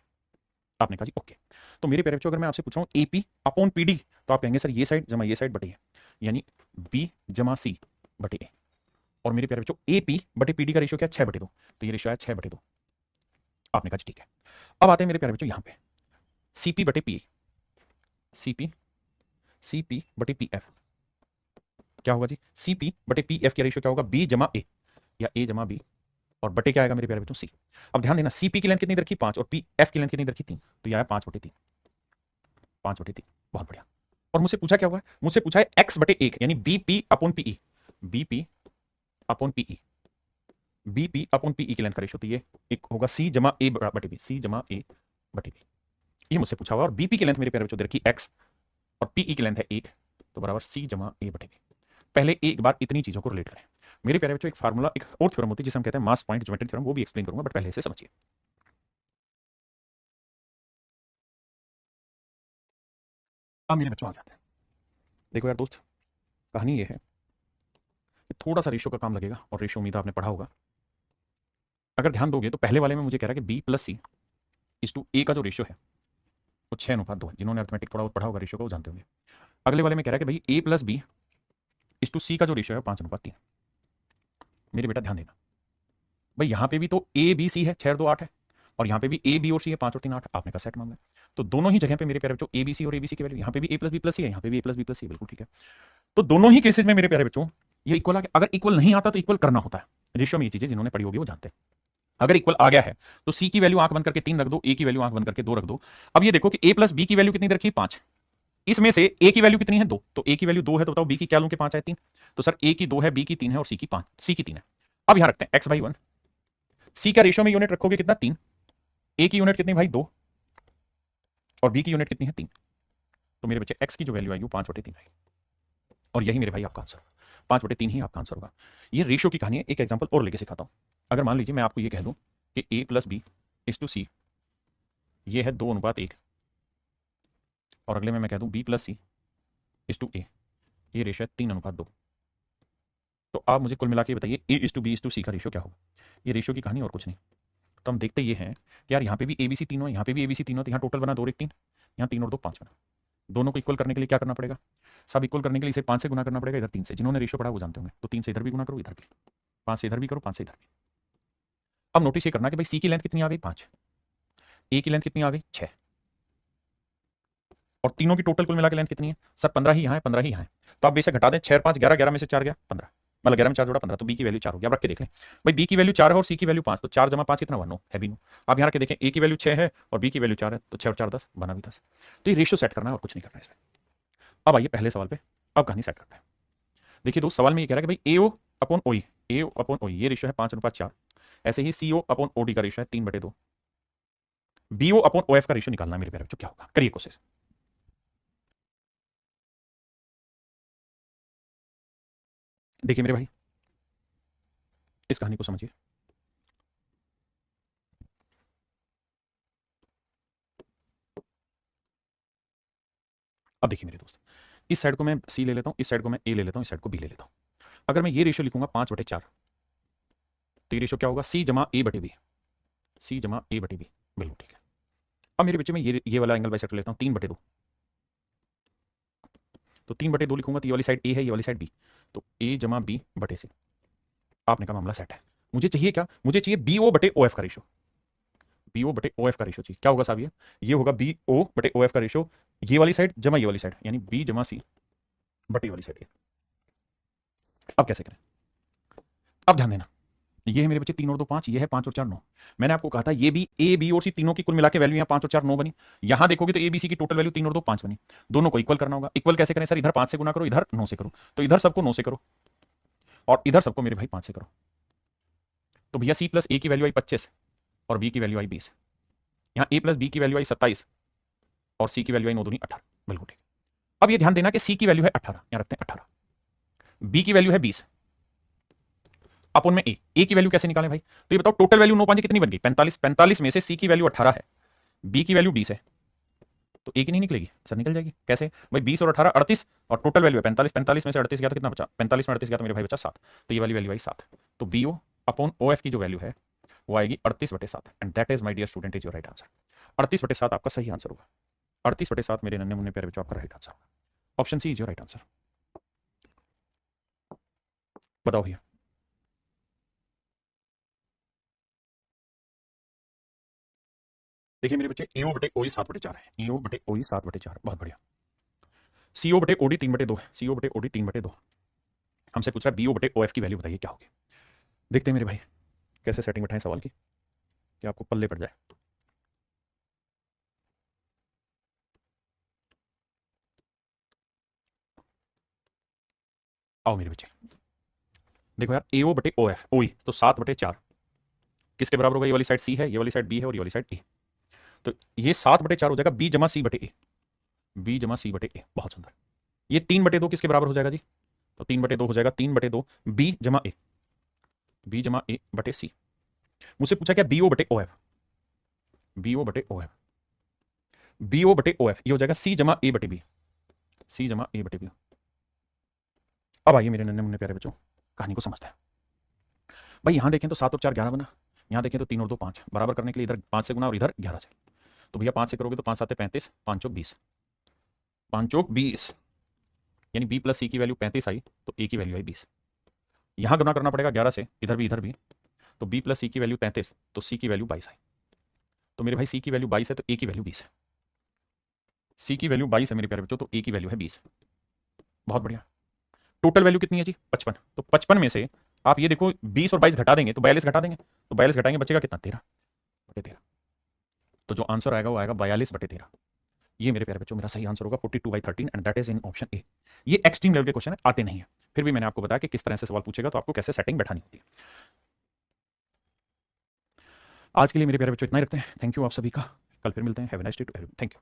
आपने कहा जी ओके। तो मेरे प्यारे बच्चों अगर मैं आपसे पूछ रहा हूं एपी अपॉन पीडी तो आप कहेंगे सर ये साइड जमा ये साइड बटे ए, यानी बी जमा सी बटे ए, और मेरे प्यारे बच्चों एपी बटे पीडी का रेशियो क्या है 6 बटे 2, तो ये रेशियो है 6 बटे 2। आपने कहा जी ठीक है। अब आते हैं मेरे प्यारे बच्चों यहां पे सीपी बटे पी, सीपी सीपी बटे पी एफ क्या होगा जी, सीपी बटे पी एफ का रेशियो क्या होगा बी जमा ए या ए जमा बी, और बटे क्या आएगा मेरे प्यारे बच्चों सी। अब ध्यान देना सीपी की लेंथ कितनी रखी 5 और पी एफ की लेंथ कितनी रखी 3, तो यह आया 5 बटे 3, 5 बटे 3 बहुत बढ़िया। और मुझसे पूछा क्या हुआ है, मुझसे पूछा है एक्स बटे 1 यानी BP upon PE, BP upon PE, BP upon PE की लेंथ का रेशियो, तो ये एक होगा सी जमा ए बटे बी, सी जमा ए बटे बी, ये मुझसे पूछा हुआ। और बीपी की लेंथ मेरे प्यारे बच्चों दे रखी एक्स और पीई की लेंथ है 1, तो बराबर सी जमा ए बटे बी। पहले एक बार इतनी चीजों को रिलेट करें मेरे प्यारे बच्चों, एक फार्मूला एक और थ्योरम होती है जिसे हम कहते हैं मास पॉइंट ज्योमेट्री थ्योरम, वो भी एक्सप्लेन करूंगा बट पहले इसे समझिए। अब मेरे बच्चों आ जाते हैं, देखो यार दोस्त कहानी ये है कि थोड़ा सा रेशियो का काम लगेगा और रेशियो उम्मीद आपने पढ़ा होगा, अगर ध्यान दोगे तो पहले वाले में मुझे कह रहा है कि B plus C is to A का जो रेशियो है वो 6:2 है, जिन्होंने अर्थमेटिक थोड़ा बहुत पढ़ा होगा रेशियो को वो जानते होंगे। अगले वाले में कह रहा है कि भाई ए प्लस बी इज टू सी का जो रेशियो है 5:3। मेरे बेटा ध्यान देना, भाई यहाँ पे भी तो ए बी सी है 6 और 2 8 है, और यहाँ पे भी ए बी और सी है 5 और 3 8, आपने का सेट मामला है, तो दोनों ही जगह पे मेरे प्यारे बच्चों ए बी सी और ए बी सी की वैल्यू, यहाँ पे भी ए प्लस बी प्लस सी है, यहाँ पे भी ए प्लस बी प्लस सी, बिल्कुल ठीक है। तो दोनों ही केसेज में मेरे प्यारे बच्चों ये इक्वल आ गया, अगर इक्वल नहीं आता तो इक्वल करना होता है, रेशियो में ये चीजें जिन्होंने पढ़ी होगी वो जानते हैं। अगर इक्वल आ गया है तो सी की वैल्यू आंख बंद करके 3 रख दो, ए की वैल्यू आंख बंद करके 2 रख दो। अब ये देखो कि ए प्लस बी की वैल्यू कितनी रखी 5, इसमें से ए की वैल्यू कितनी है 2, तो ए की वैल्यू 2 है तो बताओ बी की क्या लूं कि 5 है 3, तो सर ए की 2 है बी की 3 है और सी की 5 सी की 3 है। अब यहां रखते हैं x बाई 1, सी का रेशियो में यूनिट रखोगे कितना 3, ए की यूनिट कितनी भाई 2 और बी की यूनिट कितनी है 3, तो मेरे बच्चे x की जो वैल्यू आई वो 5/3 आई। और यही मेरे भाई आपका आंसर होगा, 5/3 ही आपका आंसर होगा। ये रेशियो की कहानी है। एक एग्जाम्पल और लेके सिखाता हूँ। अगर मान लीजिए मैं आपको ये कह दूँ कि A+B/C, ये है 2:1, और अगले में मैं कह दूँ B+C/A, ये रेशियो है 3:2। तो आप मुझे कुल मिला के बताइए A/B/C का रेशियो क्या होगा। ये रेशियो की कहानी और कुछ नहीं। तो हम देखते ये हैं कि यार यहाँ पे भी ABC तीनों है, यहाँ पे भी ABC तीनों, तो यहाँ टोटल बना 2 और 1 3, यहाँ 3 और 2 5 बना। दोनों को इक्वल करने के लिए क्या करना पड़ेगा, सब इक्वल करने के लिए इसे 5 से गुना करना पड़ेगा, इधर 3 से। जिन्होंने रेशियो पढ़ा वो जानते होंगे। तो 3 से इधर भी गुना करो, इधर भी 5 से इधर भी करो, 5 से इधर भी। अब नोटिस ये करना कि भाई C की लेंथ कितनी आ गई 5, A की लेंथ कितनी आ गई 6, और तीनों की टोटल कुल मिला के लेंथ कितनी है सर 15 ही यहाँ है, 15 ही यहाँ है। तो आप बेशक घटा दें, 6 और 5 11, 11 में से 4 गया 15, मतलब 11 में 4 जोड़ा 15, तो B की वैल्यू 4 हो गया। अब रख के देख लें भाई, B की वैल्यू 4 है और C की वैल्यू 5, तो 4 + 5 कितना हुआ 9 है भी 9। आप यहाँ रख के देखें, A की वैल्यू 6 है और B की वैल्यू 4 है, तो 6 और 4 10 बना भी 10। तो ये रेशियो सेट करना है और कुछ नहीं करना है इसमें। अब आइए पहले सवाल पे, अब कहानी सेट करते हैं। देखिए दोस्त, सवाल में ये कह रहा है कि भाई AO/OE, AO/OE ये रेशियो है 5:4। ऐसे ही CO/OD का रेशियो है 3/2। BO/OF का रेशियो निकालना है मेरे प्यारे बच्चों, क्या होगा, करिए कोशिश। देखिए मेरे भाई, इस कहानी को समझिए। अब देखिए मेरे दोस्त, इस साइड को मैं C ले लेता हूं, इस साइड को मैं A ले लेता हूं, इस साइड को B ले लेता हूं। अगर मैं ये रेशियो लिखूंगा 5/4, तो ये रेशियो क्या होगा, C/A/B, C/A/B। बिल्कुल ठीक है। अब मेरे बच्चे में ये वाला एंगल बाइसेक्टर लेता हूं 3/2, तो 3/2 लिखूंगा, तो ये वाली साइड A है, ये वाली साइड B, तो A/B/C। आपने कहा मामला सेट है। मुझे चाहिए क्या, मुझे चाहिए BO/OF का रेशियो, BO/OF का रेशियो चाहिए। क्या होगा साहब, ये होगा BO/OF का रेशियो, ये वाली साइड जमा ये वाली साइड, यानी B/C/A वाली साइड। अब कैसे करें, अब ध्यान देना, ये है मेरे बच्चे 3 और 2 5, ये है 5 और 4 9। मैंने आपको कहा था ये भी A B और C तीनों की कुल मिला के वैल्यू यहाँ 5 और 4 9 बनी। यहां देखोगे तो A B C की टोटल वैल्यू 3 और 2 5 बनी। दोनों को इक्वल करना होगा। इक्वल कैसे करें सर, इधर 5 से गुना करो, इधर 9 से करो, तो इधर सबको 9 से करो और इधर सबको मेरे भाई 5 से करो। तो भैया C+A की वैल्यू आई 25 और B की वैल्यू आई 20, यहाँ A+B की वैल्यू आई 27 और C की वैल्यू आई 9 दूनी 18। बिल्कुल ठीक। अब ये ध्यान देना कि C की वैल्यू है 18, यहाँ रखते हैं 18, B की वैल्यू है 20, अपन में A की वैल्यू कैसे निकालें भाई। तो ये बताओ टोटल वैल्यू 9 5 कितनी बन गई 45, 45 में से C की वैल्यू 18 है, B की वैल्यू 20 है, तो A की नहीं निकलेगी सर, निकल जाएगी। कैसे भाई, 20 और 18 38, और टोटल वैल्यू है 45, 45 में से 38 गया तो कितना बचा, 45 में 38 गया तो मेरे भाई बचा 7, तो ये वाली वैल्यू आई 7। तो BO/OF की जो वैल्यू है वो आएगी 38/7, and that is my dear student is your right answer. 38/7 आपका सही आंसर होगा। 38/7 मेरे नन्हे मुन्ने प्यारे बच्चों आपका राइट आंसर होगा। Option C is your right answer. बताओ भैया। देखिए मेरे बच्चे, AO/OE 7/4 है, AO/OE 7/4, बहुत बढ़िया। CO/OD 3/2 है, CO/OD 3/2। हमसे पूछ रहा है BO/OF की वैल्यू बताइए क्या होगी। देखते हैं मेरे भाई कैसे सेटिंग बैठाएं सवाल की कि आपको पल्ले पड़ जाए। आओ मेरे बच्चे, देखो यार, AO/OF OE तो 7/4 किसके बराबर होगा, ये वाली साइड C है, ये वाली साइड B है और ये वाली साइड A, तो ये 7/4 हो जाएगा B/C/A, B/C/A। बहुत सुंदर। ये 3/2 किसके बराबर हो जाएगा जी, तो 3/2 हो जाएगा 3/2 B/A, B/A/C। मुझसे पूछा क्या, BO/OF, BO/OF, BO/OF ये हो जाएगा C/A/B, C/A/B। अब आइए मेरे नन्हे मुन्ने प्यारे बच्चों, कहानी को समझते हैं। भाई यहां देखें तो 7 और 4 11 बना, यहां देखें तो 3 और 2 5, बराबर करने के लिए इधर 5 से गुना और इधर 11 से। तो भैया 5 से करोगे तो 5 7 35, 5 चौक 20, 5 चौक 20, यानी B+C की वैल्यू 35 आई, तो A की वैल्यू आई 20। यहां गुना करना पड़ेगा 11 से, इधर भी, तो B+C की वैल्यू 35, तो C की वैल्यू 22 आई। तो मेरे भाई C की वैल्यू 22 है तो A की वैल्यू 20 है। C की वैल्यू 22 है मेरे प्यारे बच्चों, तो A की वैल्यु है 20। बहुत बढ़िया। टोटल वैल्यू कितनी है जी 55, तो 55 में से आप ये देखो 20 और 22 घटा देंगे तो 42 घटा देंगे, तो 42 घटाएंगे बचेगा कितना 13/13। तो जो आंसर आएगा वो आएगा 42/13। ये मेरे प्यारे बच्चों मेरा सही आंसर होगा 42/13, and that is in option A. ये एक्सट्रीम लेवल के क्वेश्चन है, आते नहीं है, फिर भी मैंने आपको बताया कि किस तरह से सवाल पूछेगा, तो आपको कैसे सेटिंग बैठानी होती है। आज के लिए मेरे प्यारे बच्चों इतना ही रखते हैं। थैंक यू आप सभी का, कल फिर मिलते हैं। Have a nice day to everyone. Thank you.